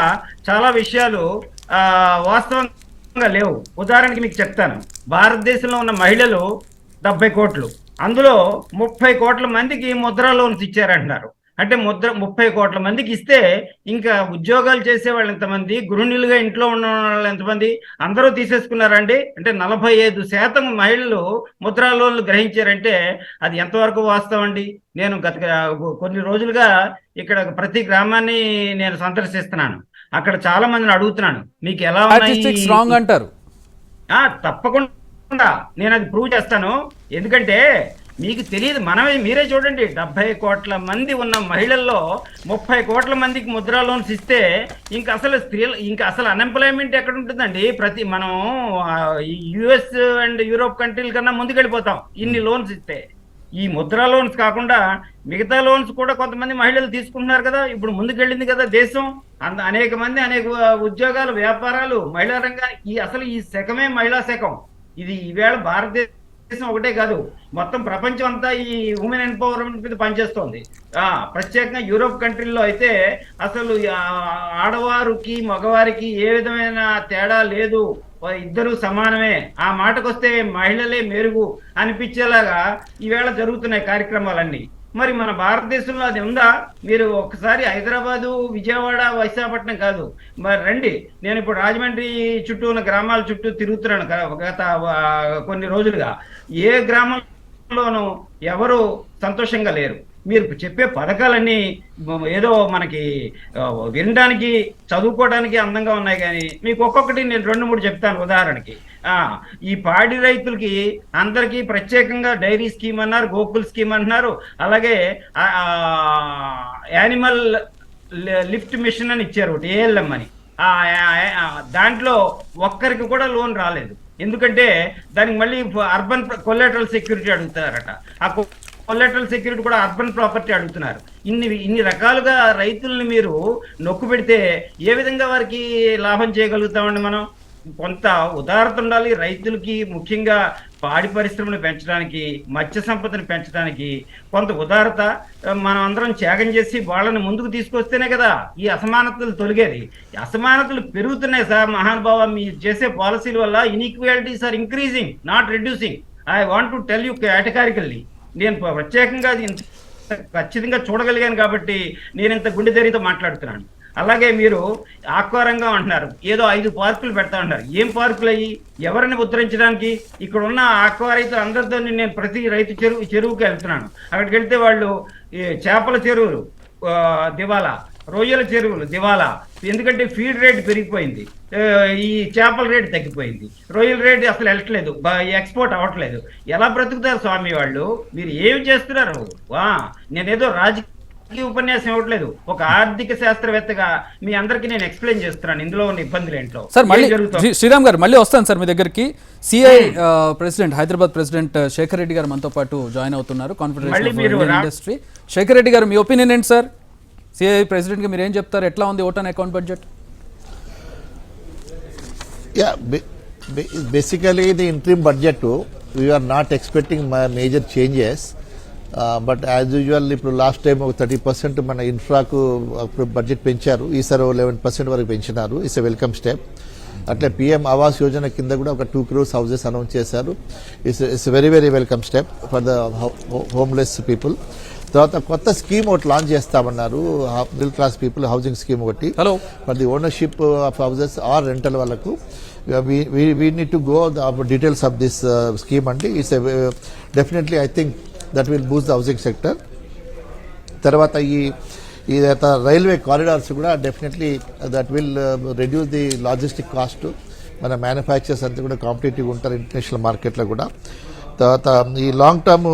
C: చాలా విషయాలు వాస్తవంగా లేవు. ఉదాహరణకి మీకు చెప్తాను, భారతదేశంలో ఉన్న మహిళలు 70 కోట్లు, అందులో 30 కోట్ల మందికి ముద్రా లోన్స్ ఇచ్చారంటున్నారు. అంటే 30 కోట్ల మందికి ఇస్తే ఇంకా ఉద్యోగాలు చేసే వాళ్ళు ఎంతమంది, గృహిణులుగా ఇంట్లో ఉన్న వాళ్ళు ఎంతమంది, అందరూ తీసేసుకున్నారండి. అంటే 45% మహిళలు ముద్రా లోన్లు గ్రహించారంటే అది ఎంతవరకు వాస్తవం అండి? నేను గత కొన్ని రోజులుగా ఇక్కడ ప్రతి గ్రామాన్ని నేను సందర్శిస్తున్నాను. అక్కడ చాలా మందిని అడుగుతున్నాను, మీకు ఎలా
A: స్టాటిస్టిక్స్ రాంగ్
C: ఉన్నాయి?
A: అంటారు.
C: తప్పకుండా నేను అది ప్రూవ్ చేస్తాను. ఎందుకంటే మీకు తెలియదు, మీరే చూడండి, 70 కోట్ల మంది ఉన్న మహిళల్లో 30 కోట్ల మందికి ముద్రా లోన్స్ ఇస్తే ఇంకా అసలు అన్ఎంప్లాయ్మెంట్ ఎక్కడ ఉంటుందండి? మనం యుఎస్ అండ్ యూరోప్ కంట్రీల కన్నా ముందుకెళ్ళిపోతాం ఇన్ని లోన్స్ ఇస్తే. ఈ ముద్రా లోన్స్ కాకుండా మిగతా లోన్స్ కూడా కొంతమంది మహిళలు తీసుకుంటున్నారు కదా. ఇప్పుడు ముందుకెళ్ళింది కదా దేశం. అనేక మంది అనేక ఉద్యోగాలు, వ్యాపారాలు, మహిళా రంగానికి అసలు ఈ శకమే మహిళా శకం. ఇది ఈవేళ భారతదేశం ఒకటే కాదు, మొత్తం ప్రపంచం అంతా ఈ ఉమెన్ ఎంపవర్మెంట్ మీద పనిచేస్తోంది. ప్రత్యేకంగా యూరోప్ కంట్రీల్లో అయితే అసలు ఆడవారికి మగవారికి ఏ విధమైన తేడా లేదు, ఇద్దరు సమానమే, ఆ మాటకొస్తే మహిళలే మెరుగు అనిపించేలాగా ఈవేళ జరుగుతున్నాయి కార్యక్రమాలన్నీ. మరి మన భారతదేశంలో అది ఉందా? మీరు ఒకసారి హైదరాబాదు, విజయవాడ, విశాఖపట్నం కాదు, మరి రండి. నేను ఇప్పుడు రాజమండ్రి చుట్టూ ఉన్న గ్రామాల చుట్టూ తిరుగుతున్నాను గత కొన్ని రోజులుగా. ఏ గ్రామంలోనూ ఎవరు సంతోషంగా లేరు. మీరు చెప్పే పథకాలన్నీ ఏదో మనకి వినడానికి, చదువుకోవడానికి అందంగా ఉన్నాయి, కానీ మీకు ఒక్కొక్కటి నేను 2-3 చెప్తాను. ఉదాహరణకి ఈ పాడి రైతులకి అందరికీ ప్రత్యేకంగా డైరీ స్కీమ్ అన్నారు, గోకుల్ స్కీమ్ అంటున్నారు, అలాగే యానిమల్ లిఫ్ట్ మిషన్ అని ఇచ్చారు ఒకటి, ఏఎల్ఎం అని. దాంట్లో ఒక్కరికి కూడా లోన్ రాలేదు. ఎందుకంటే దానికి మళ్ళీ అర్బన్ కొలాటరల్ సెక్యూరిటీ అడుగుతారట. ఆ కొలాటరల్ సెక్యూరిటీ కూడా అర్బన్ ప్రాపర్టీ అడుగుతున్నారు. ఇన్ని రకాలుగా రైతుల్ని మీరు నొక్కు పెడితే ఏ విధంగా వారికి లాభం చేయగలుగుతామండి మనం? కొంత ఉదారత ఉండాలి రైతులకి. ముఖ్యంగా పాడి పరిశ్రమను పెంచడానికి, మత్స్య సంపదను పెంచడానికి కొంత ఉదారత మనం అందరం త్యాగం చేసి వాళ్ళని ముందుకు తీసుకొస్తేనే కదా ఈ అసమానతలు తొలగేది. అసమానతలు పెరుగుతున్నాయి సార్ మహానుభావ. మీరు చేసే పాలసీల వల్ల inequalities are increasing, not reducing. I want to tell you categorically. నేను ప్రత్యేకంగా ఖచ్చితంగా చూడగలిగాను కాబట్టి నేను ఇంత గుండె ధైర్యంతో మాట్లాడుతున్నాను. అలాగే మీరు ఆక్వారంగం అంటున్నారు, ఏదో 5 పార్కులు పెడతా ఉన్నారు. ఏం పార్కులు అయ్యి? ఎవరిని ఉద్ధరించడానికి? ఇక్కడ ఉన్న ఆక్వా రైతులు అందరితో నేను ప్రతి రైతు చెరువుకి వెళ్తున్నాను. అక్కడికి వెళ్తే వాళ్ళు చేపల చెరువులు దివాలా, రొయ్యల చెరువులు దివాలా. ఎందుకంటే ఫీడ్ రేట్ పెరిగిపోయింది, ఈ చేపల రేటు తగ్గిపోయింది, రొయ్యల రేటు అసలు వెళ్ళట్లేదు, ఎక్స్పోర్ట్ అవ్వట్లేదు. ఎలా బ్రతుకుతారు స్వామి వాళ్ళు? మీరు ఏమి చేస్తున్నారు? నేనేదో రాజకీయ ఉపన్యాసం ఇవ్వట్లేదు, ఒక ఆర్థిక శాస్త్రవేత్తగా మీ అందరికీ నేను ఎక్స్ప్లెయిన్ చేస్తున్నాను ఇందులో ఉన్న ఇబ్బందులు ఏంటో.
A: సార్ మళ్ళీ శ్రీరామ్ గారు మళ్ళీ వస్తాను సార్ మీ దగ్గరికి. CI president, Hyderabad president Shekhar Reddy garu మనతో పాటు జాయిన్ అవుతున్నారు, కాన్ఫెడరేషన్ ఇండస్ట్రీ. శేఖర్ రెడ్డి గారు, మీ ఒపీనియన్ ఏంటి సార్? సిఐ ప్రెసిడెంట్ గా మీరు ఏం చెప్తారు? ఎట్లా ఉంది vote on account budget?
D: Basically the interim budget we are not expecting major changes, but as usual ఇప్పుడు లాస్ట్ టైం ఒక 30% మన ఇన్ఫ్రాకు బడ్జెట్ పెంచారు, ఈసారి 11% వరకు పెంచినారు. It's a welcome step. అట్లే పిఎం ఆవాస్ యోజన కింద కూడా ఒక 2 crores హౌసెస్ అనౌన్స్ చేశారు. It's very very welcome step for the homeless people. తర్వాత కొత్త స్కీమ్ ఒకటి లాంచ్ చేస్తామన్నారు, middle class people housing scheme ఒకటి for the ownership of houses or rental వాళ్ళకు. we need to go the details of this scheme and it's a definitely I think that will boost the housing sector. తర్వాత ఈ railway corridors కూడా definitely that will reduce the logistic cost. మన manufacturers అంతా కూడా competitive ఉంటారు international మార్కెట్లో కూడా. తర్వాత ఈ long term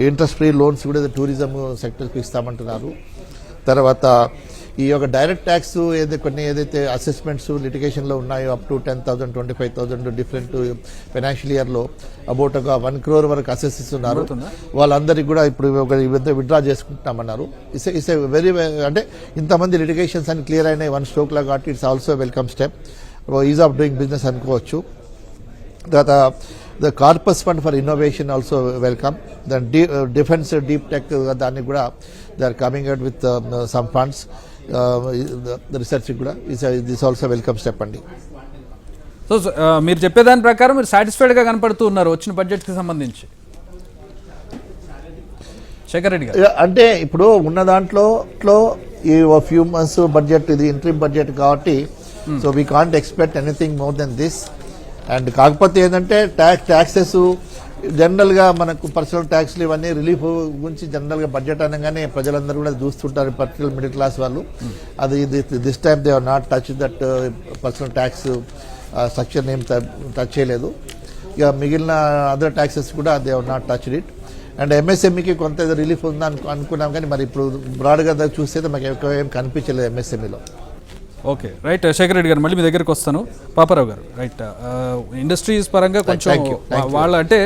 D: interest free loans కూడా టూరిజం సెక్టర్కి ఇస్తామంటున్నారు. తర్వాత ఈ యొక్క డైరెక్ట్ ట్యాక్స్ ఏదైతే అసెస్మెంట్స్ లిటిగేషన్లో ఉన్నాయో అప్ టు 10,000, 25,000 డిఫరెంట్ ఫైనాన్షియల్ ఇయర్లో అబౌట్ ఒక 1 crore వరకు అసెస్ ఇస్తున్నారు. వాళ్ళందరికీ కూడా ఇప్పుడు ఒక విత్డ్రా చేసుకుంటామన్నారు. ఇట్స్ వెరీ అంటే ఇంతమంది లిటిగేషన్స్ అని క్లియర్ అయినాయి 1 stroke లా కాబట్టి it's also welcome step, ease of doing business అనుకోవచ్చు. తర్వాత the corpus fund for innovation also welcome. Then defence deep tech దానికి కూడా they are coming out with some funds. Research కూడా దిస్ ఆల్సో వెల్కమ్ స్టెప్ అండి.
A: So మీరు చెప్పేదాని ప్రకారం మీరు సాటిస్ఫైడ్గా కనపడుతూ ఉన్నారు వచ్చిన బడ్జెట్కి సంబంధించి? శేఖర్ రెడ్డి గారు.
D: అంటే ఇప్పుడు ఉన్న దాంట్లో ఈ ఫ్యూ మంత్స్ బడ్జెట్, ఇది ఇంట్రీమ్ బడ్జెట్ కాబట్టి so we can't expect anything more than this. And కాకపోతే ఏంటంటే ట్యాక్సెస్ జనరల్గా మనకు పర్సనల్ ట్యాక్స్లు ఇవన్నీ రిలీఫ్ గురించి జనరల్గా బడ్జెట్ అనగానే ప్రజలందరూ కూడా చూస్తుంటారు, పర్టికులర్ మిడిల్ క్లాస్ వాళ్ళు. అది this time they are not touch that personal tax structure ఏం టచ్ చేయలేదు. ఇక మిగిలిన అదర్ ట్యాక్సెస్ కూడా they are not touch it. And ఎంఎస్ఎంఈకి కొంత రిలీఫ్ ఉందని అనుకున్నాం, కానీ మరి ఇప్పుడు బ్రాడ్గా చూస్తే మాకు ఎక్కువ ఏం కనిపించలేదు ఎంఎస్ఎంఈలో.
A: Okay, right. శేఖర్ రెడ్డి గారు, మళ్ళీ మీ దగ్గరికి వస్తాను. పాపారావు గారు, రైట్. ఇండస్ట్రీస్ పరంగా కొంచెం వాళ్ళ అంటే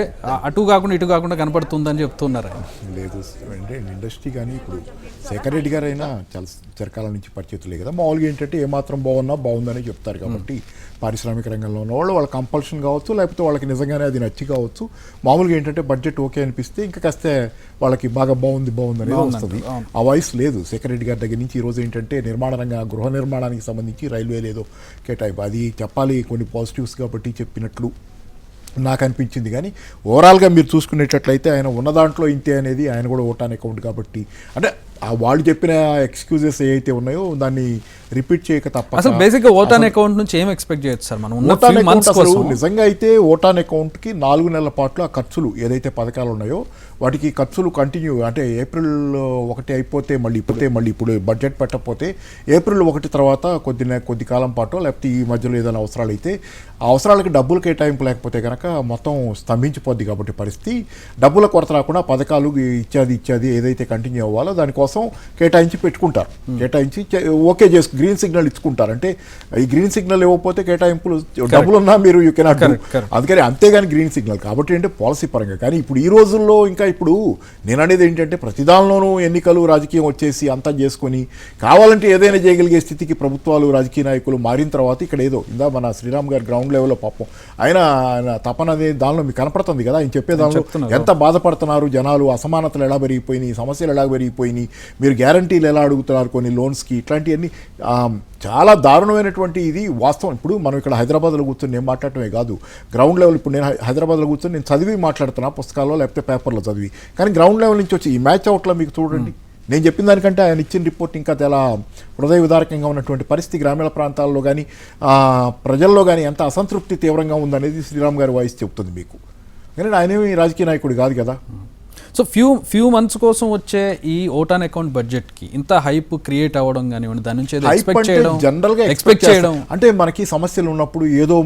A: అటు కాకుండా ఇటు కాకుండా కనపడుతుందని చెప్తున్నారు.
B: లేదు అంటే ఇండస్ట్రీ కానీ ఇప్పుడు శేఖర్ రెడ్డి గారు అయినా చాలా చిరకాల నుంచి పరిచితులే కదా. మామూలుగా ఏంటంటే ఏమాత్రం బాగుందని చెప్తారు కాబట్టి పారిశ్రామిక రంగంలో ఉన్న వాళ్ళు వాళ్ళ కంపల్షన్ కావచ్చు, లేకపోతే వాళ్ళకి నిజంగానే అది నచ్చి కావచ్చు. మామూలుగా ఏంటంటే బడ్జెట్ ఓకే అనిపిస్తే ఇంకా కాస్తే వాళ్ళకి బాగా బాగుంది అనేది వస్తుంది. ఆ వాయిస్ లేదు శేఖర్ రెడ్డి గారి దగ్గర నుంచి. ఈరోజు ఏంటంటే గృహ నిర్మాణానికి సంబంధించి రైల్వే లేదో కేటాయింపు, అది చెప్పాలి కొన్ని పాజిటివ్స్ కాబట్టి చెప్పినట్లు నాకు అనిపించింది. కానీ ఓవరాల్గా మీరు చూసుకునేటట్లయితే ఆయన ఉన్న దాంట్లో ఇంతే అనేది, ఆయన కూడా ఓటాన్ అకౌంట్ కాబట్టి అంటే వాళ్ళు చెప్పిన ఎక్స్క్యూజెస్ ఏవైతే ఉన్నాయో దాన్ని రిపీట్ చేయక తప్ప.
A: అసలు బేసిక్గా ఓటాన్ అకౌంట్ నుంచి ఏం ఎక్స్పెక్ట్ చేయొచ్చు సార్ మనం?
B: నిజంగా అయితే ఓటాన్ అకౌంట్కి 4 నెలల పాటు ఆ ఖర్చులు ఏదైతే పథకాలు ఉన్నాయో వాటికి ఖర్చులు కంటిన్యూ, అంటే ఏప్రిల్ 1 అయిపోతే మళ్ళీ ఇప్పుడు బడ్జెట్ పెట్టకపోతే ఏప్రిల్ 1 తర్వాత కొద్ది కాలం పాటు, లేకపోతే ఈ మధ్యలో ఏదైనా అవసరాలు అయితే ఆ అవసరాలకి డబ్బులు కేటాయింపు లేకపోతే కనుక మొత్తం స్తంభించిపోద్ది. కాబట్టి పరిస్థితి డబ్బుల కొరత రాకుండా పథకాలు ఇచ్చేది ఏదైతే కంటిన్యూ అవ్వాలో దానికోసం కేటాయించి పెట్టుకుంటారు. కేటాయించి ఓకే చేసి గ్రీన్ సిగ్నల్ ఇచ్చుకుంటారు. అంటే ఈ గ్రీన్ సిగ్నల్ ఇవ్వకపోతే కేటాయింపులు డబ్బులున్నా మీరు యూ కెనాట్ డూ. అందుకని అంతేగాని గ్రీన్ సిగ్నల్ కాబట్టి అంటే పాలసీ పరంగా. కానీ ఇప్పుడు ఈ రోజుల్లో ఇంకా ఇప్పుడు నేను అనేది ఏంటంటే ప్రతిదానిలోనూ ఎన్నికలు రాజకీయం వచ్చేసి అంతా చేసుకొని కావాలంటే ఏదైనా చేయగలిగే స్థితికి ప్రభుత్వాలు రాజకీయ నాయకులు మారిన తర్వాత ఇక్కడ ఏదో ఇందా మన శ్రీరామ్ గారు గ్రౌండ్ లెవెల్లో పాపం ఆయన తపన అనేది దానిలో మీకు కనపడుతుంది కదా. ఆయన చెప్పే దానిలో ఎంత బాధపడుతున్నారు జనాలు, అసమానతలు ఎలా పెరిగిపోయినాయి, సమస్యలు ఎలా పెరిగిపోయినాయి, మీరు గ్యారంటీలు ఎలా అడుగుతున్నారు కొన్ని లోన్స్కి, ఇట్లాంటివన్నీ చాలా దారుణమైనటువంటి ఇది వాస్తవం. ఇప్పుడు మనం ఇక్కడ హైదరాబాద్లో కూర్చొని నేను మాట్లాడటమే కాదు, గ్రౌండ్ లెవెల్ ఇప్పుడు నేను హైదరాబాద్లో కూర్చొని నేను చదివి మాట్లాడుతున్నా పుస్తకాల్లో లేకపోతే పేపర్లో చదివి. కానీ గ్రౌండ్ లెవెల్ నుంచి వచ్చి ఈ మ్యాచ్ అవుట్లో మీకు చూడండి, నేను చెప్పిన దానికంటే ఆయన ఇచ్చిన రిపోర్ట్ ఇంకా చాలా హృదయ విదారకంగా ఉన్నటువంటి పరిస్థితి గ్రామీణ ప్రాంతాల్లో కానీ ప్రజల్లో కానీ ఎంత అసంతృప్తి తీవ్రంగా ఉందనేది శ్రీరామ్ గారి వాయిస్ చెప్తుంది మీకు. కానీ ఆయనేమి రాజకీయ నాయకుడు కాదు కదా.
A: సో ఫ్యూ మంత్స్ కోసం వచ్చే ఈ ఓటాన్ అకౌంట్ బడ్జెట్ కి ఇంత హైప్ క్రియేట్ అవ్వడం కానివ్వండి, దాని నుంచి
B: జనరల్గా ఎక్స్పెక్ట్ చేయడం అంటే మనకి సమస్యలు ఉన్నప్పుడు ఏదో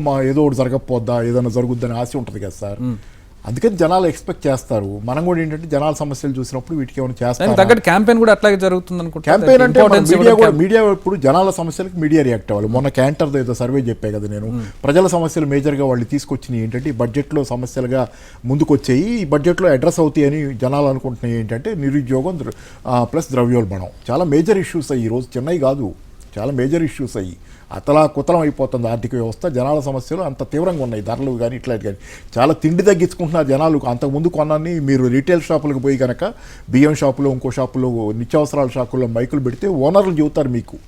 B: ఒకటి జరగకపోద్దా, ఏదైనా జరుగుద్దని ఆశ ఉంటుంది కదా సార్. అందుకని జనాలు ఎక్స్పెక్ట్ చేస్తారు. మనం కూడా ఏంటంటే జనాల సమస్యలు చూసినప్పుడు వీటికి ఏమైనా చేస్తారు.
A: క్యాంపెయిన్ కూడా అట్లాగే జరుగుతుంది అనుకుంటా.
B: క్యాంపెయిన్ అంటే మీడియా ఇప్పుడు జనాల సమస్యలకు మీడియా రియాక్ట్ అవ్వాలి. మొన్న క్యాంటర్ ఏదో సర్వే చెప్పే కదా నేను, ప్రజల సమస్యలు మేజర్గా వాళ్ళు తీసుకొచ్చినాయి ఏంటంటే ఈ బడ్జెట్లో సమస్యలుగా ముందుకు వచ్చాయి, ఈ బడ్జెట్లో అడ్రస్ అవుతాయి అని జనాలు అనుకుంటున్నాయి. ఏంటంటే నిరుద్యోగం ప్లస్ ద్రవ్యోల్బణం చాలా మేజర్ ఇష్యూస్ అయ్యి, ఈరోజు చెన్నై కాదు చాలా మేజర్ ఇష్యూస్ అయ్యి కుతలం అయిపోతుంది ఆర్థిక వ్యవస్థ. జనాల సమస్యలు అంత తీవ్రంగా ఉన్నాయి, ధరలు కానీ ఇట్లాంటి కానీ చాలా తిండి తగ్గించుకుంటున్నారు జనాలు. అంతకుముందు కొన్నాన్ని మీరు రీటైల్ షాపులకు పోయి కనుక బియ్యం షాపులో ఇంకో షాపులో నిత్యావసరాల షాపుల్లో మైకులు పెడితే ఓనర్లు చెబుతారు మీకు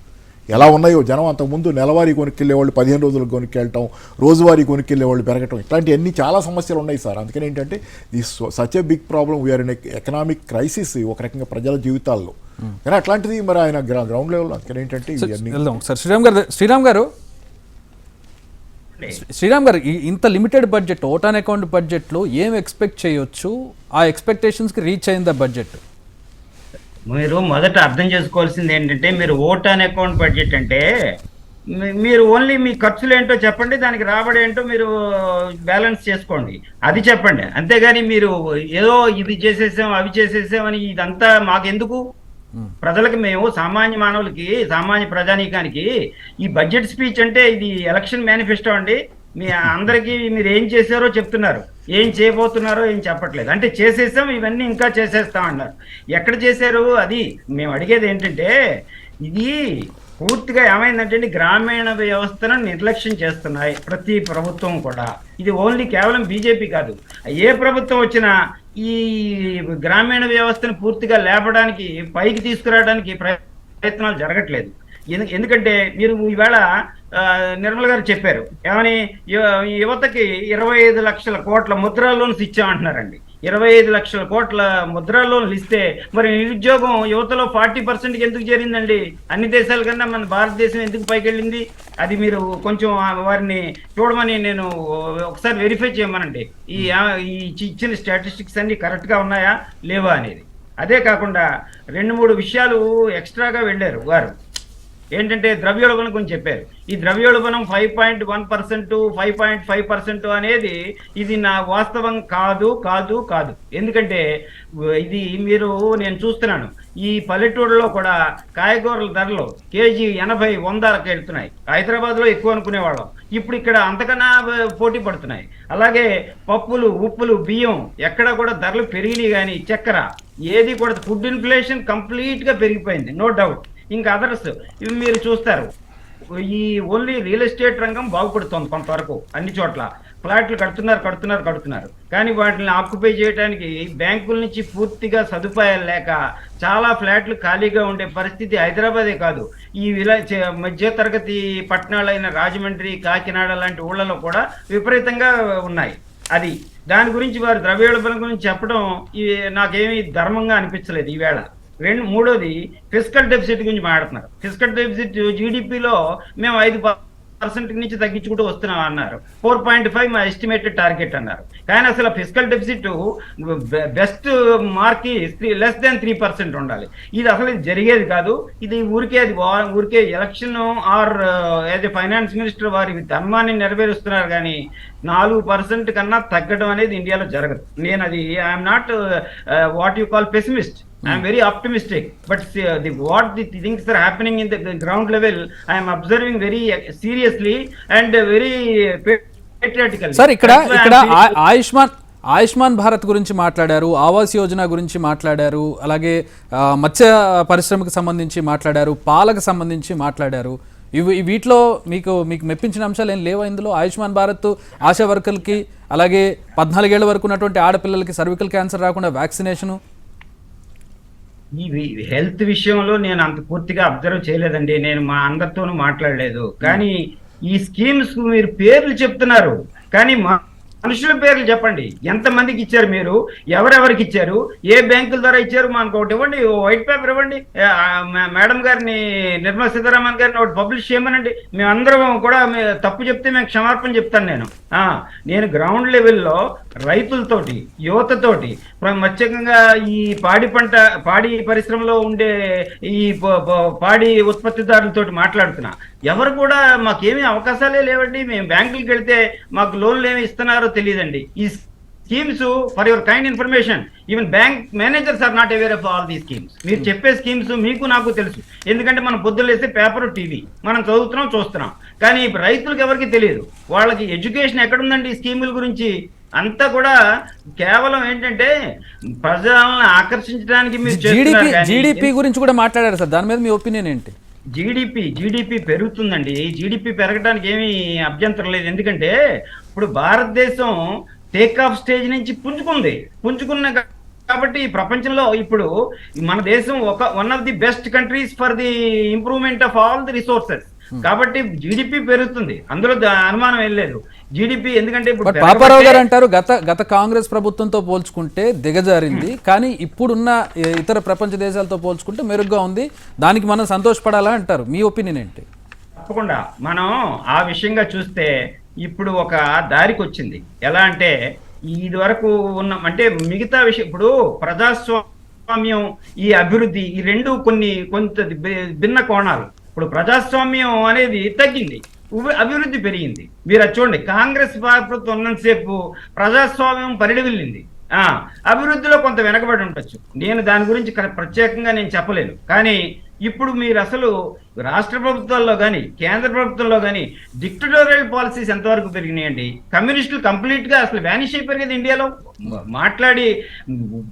B: ఎలా ఉన్నాయో. జనం అంతకుముందు నెలవారీ కొనుక్కెళ్ళేవాళ్ళు 15 రోజులకు కొనుక్కెళ్ళటం, రోజువారీ కొనుక్కెళ్ళేవాళ్ళు పెరగటం, ఇట్లాంటివన్నీ చాలా సమస్యలు ఉన్నాయి సార్. అందుకని ఏంటంటే this such a big problem, we're in economic crisis ఒక రకంగా ప్రజల జీవితాల్లో. కానీ అట్లాంటిది మరి ఆయన గ్రౌండ్ లెవెల్. అందుకని ఏంటంటే
A: శ్రీరామ్ గారు ఇంత లిమిటెడ్ బడ్జెట్ ఓటాన్ అకౌంట్ బడ్జెట్లో ఏం ఎక్స్పెక్ట్ చేయొచ్చు? ఆ ఎక్స్పెక్టేషన్స్కి రీచ్ అయిందా బడ్జెట్?
C: మీరు మొదట అర్థం చేసుకోవాల్సింది ఏంటంటే మీరు ఓటాన్ అకౌంట్ బడ్జెట్ అంటే మీరు ఓన్లీ మీ ఖర్చులు ఏంటో చెప్పండి, దానికి రాబడి ఏంటో మీరు బ్యాలెన్స్ చేసుకోండి, అది చెప్పండి. అంతేగాని మీరు ఏదో ఇది చేసేసాం అవి చేసేసాం అని ఇదంతా మాకెందుకు? ప్రజలకు మేము సామాన్య మానవులకి సామాన్య ప్రజానీకానికి ఈ బడ్జెట్ స్పీచ్ అంటే ఇది ఎలక్షన్ మేనిఫెస్టో అండి. మీ అందరికీ మీరు ఏం చేశారో చెప్తున్నారు, ఏం చేయబోతున్నారో ఏం చెప్పట్లేదు. అంటే చేసేసాం ఇవన్నీ ఇంకా చేసేస్తాం అన్నారు. ఎక్కడ చేశారు? అది మేము అడిగేది ఏంటంటే ఇది పూర్తిగా ఏమైందంటే గ్రామీణ వ్యవస్థను నిర్లక్ష్యం చేస్తున్నాయి ప్రతి ప్రభుత్వం కూడా. ఇది ఓన్లీ కేవలం బీజేపీ కాదు, ఏ ప్రభుత్వం వచ్చినా ఈ గ్రామీణ వ్యవస్థను పూర్తిగా లేపడానికి పైకి తీసుకురావడానికి ప్రయత్నాలు జరగట్లేదు. ఎందుకంటే మీరు ఈవేళ నిర్మల గారు చెప్పారు ఏమని, యువతకి 25 లక్షల కోట్ల ముద్రా లోన్స్ ఇచ్చామంటున్నారండి. 25 లక్షల కోట్ల ముద్రా లోన్లు ఇస్తే మరి నిరుద్యోగం యువతలో 40% ఎందుకు చేరిందండి? అన్ని దేశాల కన్నా మన భారతదేశం ఎందుకు పైకెళ్ళింది? అది మీరు కొంచెం వారిని చూడమని నేను ఒకసారి వెరిఫై చేయమనండి. ఈ ఇచ్చిన స్టాటిస్టిక్స్ అన్ని కరెక్ట్ గా ఉన్నాయా లేవా అనేది. అదే కాకుండా 2-3 విషయాలు ఎక్స్ట్రాగా వెళ్ళారు వారు. ఏంటంటే ద్రవ్యోల్బణం గురించి చెప్పారు. ఈ ద్రవ్యోల్బణం 5.1%, 5.5% అనేది ఇది నా వాస్తవం కాదు కాదు కాదు. ఎందుకంటే ఇది నేను చూస్తున్నాను, ఈ పల్లెటూరులో కూడా కాయగూరల ధరలు కేజీ 80-100కి వెళ్తున్నాయి. హైదరాబాద్లో ఎక్కువ అనుకునేవాళ్ళం, ఇప్పుడు ఇక్కడ అంతకన్నా పోటీ పడుతున్నాయి. అలాగే పప్పులు, ఉప్పులు, బియ్యం ఎక్కడ కూడా ధరలు పెరిగినాయి, కానీ చక్కెర ఏది కూడా ఫుడ్ ఇన్ఫ్లేషన్ కంప్లీట్గా పెరిగిపోయింది, నో డౌట్. ఇంకా అదర్స్ ఇవి మీరు చూస్తారు. ఈ ఓన్లీ రియల్ ఎస్టేట్ రంగం బాగుపడుతోంది కొంతవరకు, అన్ని చోట్ల ఫ్లాట్లు కడుతున్నారు. కానీ వాటిని ఆక్యుపై చేయడానికి బ్యాంకుల నుంచి పూర్తిగా సదుపాయాలు లేక చాలా ఫ్లాట్లు ఖాళీగా ఉండే పరిస్థితి హైదరాబాదే కాదు, ఈ మధ్య తరగతి పట్టణాలైన రాజమండ్రి, కాకినాడ లాంటి ఊళ్ళలో కూడా విపరీతంగా ఉన్నాయి. అది దాని గురించి వారు ద్రవ్యోల్బణం గురించి చెప్పడం నాకేమీ ధర్మంగా అనిపించలేదు ఈవేళ. మూడోది ఫిస్కల్ డెఫిసిట్ గురించి మాట్లాడుతున్నారు. ఫిస్కల్ డెఫిసిట్ జీడిపిలో మేము 5% నుంచి తగ్గించుకుంటూ వస్తున్నాం అన్నారు. 4.5 మా ఎస్టిమేటెడ్ టార్గెట్ అన్నారు. కానీ అసలు fiscal deficit best mark less than 3% ఉండాలి. ఇది అసలు జరిగేది కాదు. ఇది ఊరికే election or as a finance minister వారి ధర్మాన్ని నెరవేరుస్తున్నారు, కానీ 4% కన్నా తగ్గడం అనేది ఇండియాలో జరగదు. నేను అది I'm not what you call pessimist, I am very optimistic, but what the things are happening in the ground level, I am observing very seriously and very patriotically.
A: Sir, ఇక్కడ ఆయుష్మాన్ భారత్ గురించి మాట్లాడారు, ఆవాస్ యోజన గురించి మాట్లాడారు, అలాగే మత్స్య పరిశ్రమకు సంబంధించి మాట్లాడారు, పాలకు సంబంధించి మాట్లాడారు. వీటిలో మీకు మెప్పించిన అంశాలు ఏం లేవా ఇందులో? ఆయుష్మాన్ భారత్ ఆశా వర్కర్లకి, అలాగే 14 ఏళ్ల వరకు ఉన్నటువంటి ఆడపిల్లలకి సర్వికల్ క్యాన్సర్ రాకుండా వ్యాక్సినేషను.
C: ఈ హెల్త్ విషయంలో నేను అంత పూర్తిగా అబ్జర్వ్ చేయలేదండి. నేను మా అందరితోనూ మాట్లాడలేదు. కానీ ఈ స్కీమ్స్ మీరు పేర్లు చెప్తున్నారు, కానీ మనుషుల పేర్లు చెప్పండి. ఎంతమందికి ఇచ్చారు మీరు? ఎవరెవరికి ఇచ్చారు? ఏ బ్యాంకుల ద్వారా ఇచ్చారు? మనకు ఒకటి ఇవ్వండి, వైట్ పేపర్ ఇవ్వండి. మేడం గారిని, నిర్మలా సీతారామన్ గారిని ఒకటి పబ్లిష్ చేయమనండి. మేమందరం కూడా తప్పు చెప్తే మేము క్షమార్పణ చెప్తాను. నేను గ్రౌండ్ లెవెల్లో రైతులతోటి, యువతతోటి, ప్రత్యేకంగా ఈ పాడి పరిశ్రమలో ఉండే ఈ పాడి ఉత్పత్తిదారులతోటి మాట్లాడుతున్నా. ఎవరు కూడా మాకేమీ అవకాశాలే లేవండి. మేము బ్యాంకులకు వెళ్తే మాకు లోన్లు ఏమి ఇస్తున్నారో తెలియదండి. ఈ schemes for your kind information, even bank managers are not aware of all the schemes. మీరు చెప్పే స్కీమ్స్ మీకు నాకు తెలుసు, ఎందుకంటే మనం పొద్దులేస్తే పేపర్, టీవీ మనం చూస్తున్నాం. కానీ రైతులకు ఎవరికి తెలియదు. వాళ్ళకి ఎడ్యుకేషన్ ఎక్కడుందండి ఈ స్కీముల గురించి? అంతా కూడా కేవలం ఏంటంటే ప్రజలను ఆకర్షించడానికి మీరు
A: జీడిపి గురించి కూడా మాట్లాడారు సార్, దాని మీద మీ ఒపీనియన్ ఏంటి?
C: జీడిపి పెరుగుతుందండి. జీడిపి పెరగడానికి ఏమీ అభ్యంతరం లేదు. ఎందుకంటే ఇప్పుడు భారతదేశం టేక్ ఆఫ్ స్టేజ్ నుంచి పుంజుకున్న కాబట్టి ఈ ప్రపంచంలో ఇప్పుడు మన దేశం one of the best countries for the improvement of all the resources. కాబట్టి జీడిపి పెరుగుతుంది, అందులో అనుమానం ఏం లేదు. జీడిపి ఎందుకంటే
A: పాపారావు గారు అంటారు గత కాంగ్రెస్ ప్రభుత్వంతో పోల్చుకుంటే దిగజారింది, కానీ ఇప్పుడున్న ఇతర ప్రపంచ దేశాలతో పోల్చుకుంటే మెరుగ్గా ఉంది, దానికి మనం సంతోషపడాలా అంటారు. మీ ఒపీనియన్ ఏంటి?
C: తప్పకుండా మనం ఆ విషయంగా చూస్తే ఇప్పుడు ఒక దారికి వచ్చింది. ఎలా అంటే ఇది వరకు అంటే మిగతా విషయం, ఇప్పుడు ప్రజాస్వామ్యం, ఈ అభివృద్ధి, ఈ రెండు కొంత భిన్న కోణాలు. ఇప్పుడు ప్రజాస్వామ్యం అనేది తగ్గింది, అభివృద్ధి పెరిగింది. మీరు అది చూడండి, కాంగ్రెస్ ప్రభుత్వం ఉన్నంతసేపు ప్రజాస్వామ్యం పరిడవిల్లింది, అభివృద్ధిలో కొంత వెనకబడి ఉండొచ్చు. నేను దాని గురించి ప్రత్యేకంగా నేను చెప్పలేను. కానీ ఇప్పుడు మీరు అసలు రాష్ట్ర ప్రభుత్వాల్లో కానీ కేంద్ర ప్రభుత్వంలో కానీ డిక్టటోరియల్ పాలసీస్ ఎంతవరకు పెరిగినాయండి? కమ్యూనిస్టులు కంప్లీట్ గా అసలు వ్యానిష్ అయిపోయారు కదా ఇండియాలో. మాట్లాడి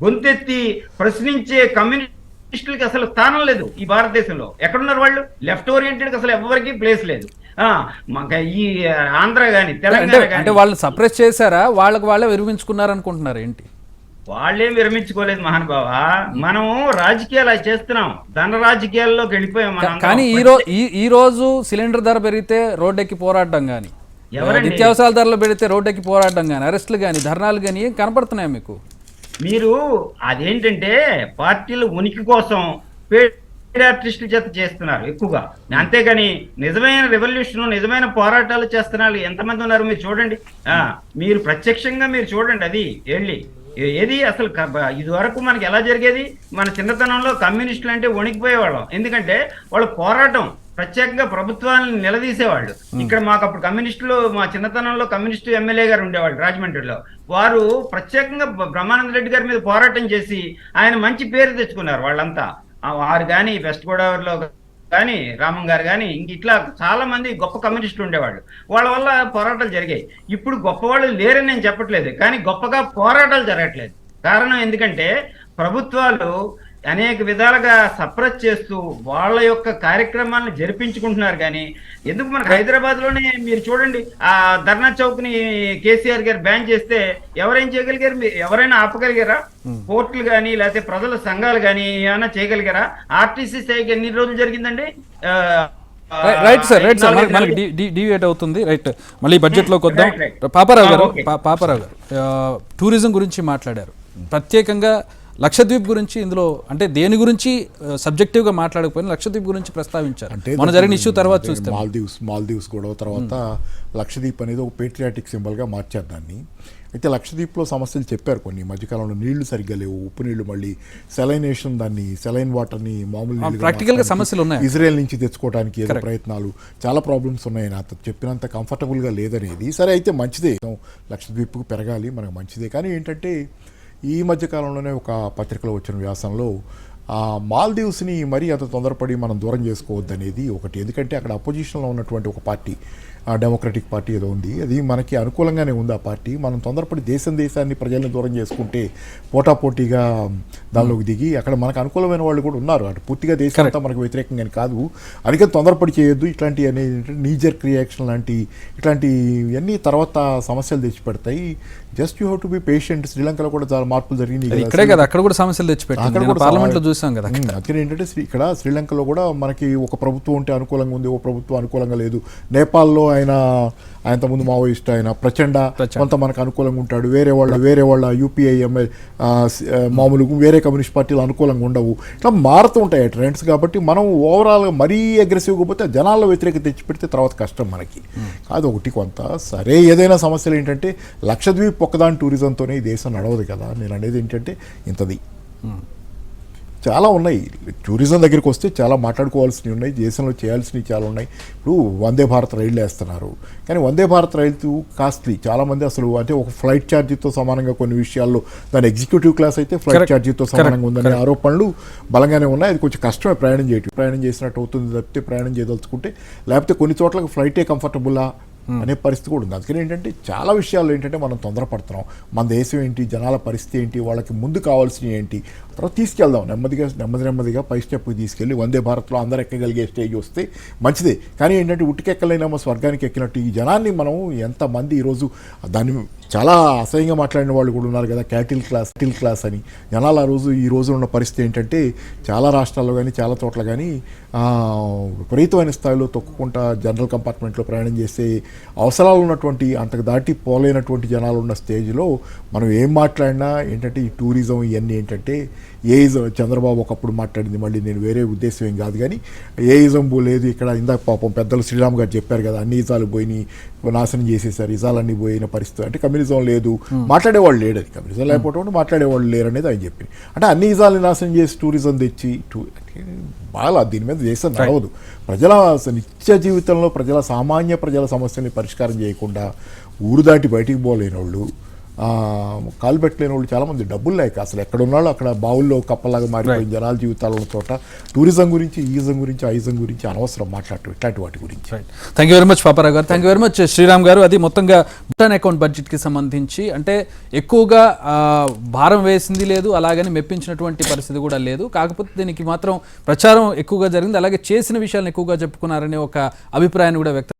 C: గొంతెత్తి ప్రశ్నించే కమ్యూనిస్టులకి అసలు స్థానం లేదు ఈ భారతదేశంలో. ఎక్కడున్నారు వాళ్ళు? లెఫ్ట్ ఓరియంటెడ్ అసలు ఎవరికి ప్లేస్ లేదు. ఈ ఆంధ్ర కానీ తెలంగాణ
A: అంటే వాళ్ళని సప్రెస్ చేశారా? వాళ్ళే విరమించుకున్నారు అనుకుంటున్నారు ఏంటి?
C: వాళ్ళేం విరమించుకోలేదు మహానుభావ. మనం రాజకీయాలు చేస్తున్నాం, ధన రాజకీయాల్లోకి వెళ్ళిపోయాం.
A: కానీ ఈ రోజు సిలిండర్ ధర పెరిగితే రోడ్డెక్కి పోరాడడం కానీ, నిత్యావసరాల ధరలు పెడితే రోడ్డెక్కి పోరాడడం కానీ, అరెస్టులు కానీ, ధర్నాలు కానీ ఏం కనపడుతున్నాయి మీకు?
C: మీరు అదేంటంటే పార్టీల ఉనికి కోసం పేడ్ ఆర్టిస్టుల చేత చేస్తున్నారు ఎక్కువగా, అంతేగాని నిజమైన రెవల్యూషన్ నిజమైన పోరాటాలు చేస్తున్నారు ఎంతమంది ఉన్నారు మీరు చూడండి. మీరు ప్రత్యక్షంగా మీరు చూడండి అది వెళ్ళి ఏది అసలు ఇది వరకు మనకి ఎలా జరిగేది, మన చిన్నతనంలో కమ్యూనిస్టులు అంటే వణికిపోయేవాళ్ళం, ఎందుకంటే వాళ్ళ పోరాటం ప్రత్యేకంగా ప్రభుత్వాన్ని నిలదీసేవాళ్ళు. ఇక్కడ మాకు అప్పుడు కమ్యూనిస్టులు, మా చిన్నతనంలో కమ్యూనిస్టు ఎమ్మెల్యే గారు ఉండేవాళ్ళు రాజమండ్రిలో, వారు ప్రత్యేకంగా బ్రహ్మానంద రెడ్డి గారి మీద పోరాటం చేసి ఆయన మంచి పేరు తెచ్చుకున్నారు వాళ్ళంతా. వారు కానీ వెస్ట్ గోదావరిలో కానీ రామం గారు కానీ ఇంక ఇట్లా చాలా మంది గొప్ప కమ్యూనిస్టులు ఉండేవాళ్ళు, వాళ్ళ వల్ల పోరాటాలు జరిగాయి. ఇప్పుడు గొప్పవాళ్ళు లేరని నేను చెప్పట్లేదు, కానీ గొప్పగా పోరాటాలు జరగట్లేదు. కారణం ఎందుకంటే ప్రభుత్వాలు అనేక విధాలుగా సప్రెస్ చేస్తూ వాళ్ళ యొక్క కార్యక్రమాలను జరిపించుకుంటున్నారు. కానీ ఎందుకు మనకు హైదరాబాద్ లోనే మీరు చూడండి, ఆ ధర్నా చౌక్ ని కేసీఆర్ గారు బ్యాన్ చేస్తే ఎవరేం చేయగలిగారు, ఎవరైనా ఆపగలిగారా? కోర్టులు కానీ లేకపోతే ప్రజల సంఘాలు కానీ ఏమైనా చేయగలిగారా? ఆర్టీసీ స్ట్రైక్ ఎన్ని రోజులు జరిగిందండి?
A: రైట్ సార్, రైట్ సార్, మనకి డివియేట్ అవుతుంది. రైట్, మళ్ళీ బడ్జెట్లోకి వద్దాం. పాపారావు గారు, పాపారావు గారు టూరిజం గురించి మాట్లాడారు, ప్రత్యేకంగా లక్షద్వీప్ గురించి. ఇందులో అంటే దేని గురించి సబ్జెక్టివ్ గా మాట్లాడకపోయినా లక్షద్వీప్ గురించి ప్రస్తావించారు. మన జరిగిన ఇష్యూ తర్వాత చూస్తే
B: మాల్దీవ్స్ గొడవ తర్వాత లక్షద్వీప్ అనేది ఒక పేట్రియాటిక్ సింబల్ గా మార్చారు దాన్ని. అయితే లక్షద్వీప్లో సమస్యలు చెప్పారు కొన్ని. మధ్యకాలంలో నీళ్లు సరిగ్గా లేవు, ఉప్పు నీళ్లు, మళ్ళీ సెలైనేషన్, దాన్ని సెలైన్ వాటర్ని మామూలు
A: ప్రాక్టికల్గా సమస్యలు ఉన్నాయి.
B: ఇజ్రాయెల్ నుంచి తెచ్చుకోవడానికి ఏదో ప్రయత్నాలు, చాలా ప్రాబ్లమ్స్ ఉన్నాయని అతను చెప్పినంత కంఫర్టబుల్గా లేదనేది. సరే, అయితే మంచిదే, లక్షద్వీప్కు పెరగాలి, మనకు మంచిదే. కానీ ఏంటంటే ఈ మధ్యకాలంలోనే ఒక పత్రికలో వచ్చిన వ్యాసంలో మాల్దీవ్స్ని మరీ అంత తొందరపడి మనం దూరం చేసుకోవద్దనేది ఒకటి. ఎందుకంటే అక్కడ అపోజిషన్లో ఉన్నటువంటి ఒక పార్టీ, డెమోక్రటిక్ పార్టీ ఏదో ఉంది, అది మనకి అనుకూలంగానే ఉంది ఆ పార్టీ. మనం తొందరపడి దేశాన్ని ప్రజల్ని దూరం చేసుకుంటే పోటాపోటీగా దానిలోకి దిగి అక్కడ మనకు అనుకూలమైన వాళ్ళు కూడా ఉన్నారు, అటు పూర్తిగా దేశం అంతా మనకు వ్యతిరేకంగా కాదు, అందుకని తొందరపడి చేయొద్దు. ఇట్లాంటి అనేది నీజర్క్ రియాక్షన్ లాంటి ఇట్లాంటివన్నీ తర్వాత సమస్యలు తెచ్చిపెడతాయి. Just you have to be patient. శ్రీలంకలో కూడా చాలా మార్పులు జరిగింది,
A: ఇక్కడే కదా, అక్కడ కూడా సమస్యలు తెచ్చిపెట్టారు, పార్లమెంట్లో చూసాం కదా.
B: అందుకని ఏంటంటే ఇక్కడ శ్రీలంకలో కూడా మనకి ఒక ప్రభుత్వం ఉంటే అనుకూలంగా ఉంది, ఒక ప్రభుత్వం అనుకూలంగా లేదు. నేపాల్లో ఆయనతో ముందు మావోయిస్ట్ ఆయన ప్రచండ కొంత మనకు అనుకూలంగా ఉంటాడు, వేరే వాళ్ళ యూపీఐ మామూలు వేరే కమ్యూనిస్ట్ పార్టీలు అనుకూలంగా ఉండవు. ఇట్లా మారుతూ ఉంటాయి ట్రెండ్స్. కాబట్టి మనం ఓవరాల్గా మరీ అగ్రెసివ్గా పోతే జనాల్లో వ్యతిరేకత తెచ్చిపెడితే తర్వాత కష్టం మనకి కాదు. ఒకటి కొంత సరే, ఏదైనా సమస్యలు ఏంటంటే లక్షద్వీప్ ఒక్కదాని టూరిజంతోనే ఈ దేశం నడవదు కదా. నేను అనేది ఏంటంటే ఇంతది చాలా ఉన్నాయి. టూరిజం దగ్గరికి వస్తే చాలా మాట్లాడుకోవాల్సినవి ఉన్నాయి, దేశంలో చేయాల్సినవి చాలా ఉన్నాయి. ఇప్పుడు వందే భారత్ రైళ్లు వేస్తున్నారు, కానీ వందే భారత్ రైలు కాస్ట్లీ. చాలామంది అసలు అంటే ఒక ఫ్లైట్ ఛార్జీతో సమానంగా కొన్ని విషయాల్లో, దాని ఎగ్జిక్యూటివ్ క్లాస్ అయితే ఫ్లైట్ ఛార్జీతో సమానంగా ఉందనే ఆరోపణలు బలంగానే ఉన్నాయి. అది కొంచెం కష్టమే ప్రయాణం చేసినట్టు అవుతుంది తప్పితే ప్రయాణం చేయదలుచుకుంటే, లేకపోతే కొన్ని చోట్ల ఫ్లైటే కంఫర్టబుల్లా అనే పరిస్థితి కూడా ఉంది. అందుకని ఏంటంటే చాలా విషయాలు ఏంటంటే మనం తొందరపడుతున్నాం. మన దేశం ఏంటి, జనాల పరిస్థితి ఏంటి, వాళ్ళకి ముందు కావాల్సినవి ఏంటి, తర్వాత తీసుకెళ్దాం నెమ్మదిగా పై స్టెప్కి తీసుకెళ్ళి వందే భారత్లో అందరు ఎక్కగలిగే స్టేజ్ వస్తే మంచిదే. కానీ ఏంటంటే ఉట్టికెక్కలేనేమో స్వర్గానికి ఎక్కినట్టు ఈ జనాన్ని మనం ఎంతమంది ఈరోజు దాన్ని చాలా అసహ్యంగా మాట్లాడిన వాళ్ళు కూడా ఉన్నారు కదా, క్యాటిల్ క్లాస్ అని. జనాలు ఈ రోజు ఉన్న పరిస్థితి ఏంటంటే చాలా రాష్ట్రాల్లో కానీ చాలా చోట్ల కానీ విపరీతమైన స్థాయిలో తొక్కుకుంటా జనరల్ కంపార్ట్మెంట్లో ప్రయాణం చేసే అవసరాలు ఉన్నటువంటి, అంతకు దాటి పోలేనటువంటి జనాలు ఉన్న స్టేజ్లో మనం ఏం మాట్లాడినా ఏంటంటే ఈ టూరిజం ఇవన్నీ ఏంటంటే ఏయిజం. చంద్రబాబు ఒకప్పుడు మాట్లాడింది, మళ్ళీ నేను వేరే ఉద్దేశం ఏం కాదు, కానీ ఏయిజం లేదు ఇక్కడ. ఇందాక పాపం పెద్దలు శ్రీరామ్ గారు చెప్పారు కదా, అన్ని ఇజాలు పోయినాయి, నాశనం చేసేసారు, ఇజాలన్నీ పోయిన పరిస్థితి. అంటే కమ్యూనిజం లేదు, మాట్లాడేవాళ్ళు లేడు, అది కమ్యూనిజం లేకపోవడం మాట్లాడేవాళ్ళు లేరు అనేది ఆయన చెప్పింది. అంటే అన్ని ఇజాలని నాశనం చేసి టూరిజం తెచ్చి బాగా దీని మీద దేశం నడవదు. ప్రజల నిత్య జీవితంలో సామాన్య ప్రజల సమస్యల్ని పరిష్కారం చేయకుండా ఊరు దాటి బయటికి పోలేని వాళ్ళు, కాలు పెట్టలేని వాళ్ళు చాలామంది, డబ్బులు లేక అసలు ఎక్కడున్నాళ్ళు అక్కడ బావుల్లో కప్పలాగా మారిపోయిన జనాల జీవితాల చోట టూరిజం గురించి, ఈజం గురించి, ఐజం గురించి అనవసరం మాట్లాడటం ఇట్లాంటి వాటి గురించి.
A: Thank you very much Paparao garu, thank you very much Sriram garu. అది మొత్తంగా భూటాన్ అకౌంట్ బడ్జెట్కి సంబంధించి అంటే ఎక్కువగా భారం వేసింది లేదు, అలాగని మెప్పించినటువంటి పరిస్థితి కూడా లేదు. కాకపోతే దీనికి మాత్రం ప్రచారం ఎక్కువగా జరిగింది, అలాగే చేసిన విషయాలను ఎక్కువగా చెప్పుకున్నారనే ఒక అభిప్రాయాన్ని కూడా వ్యక్తం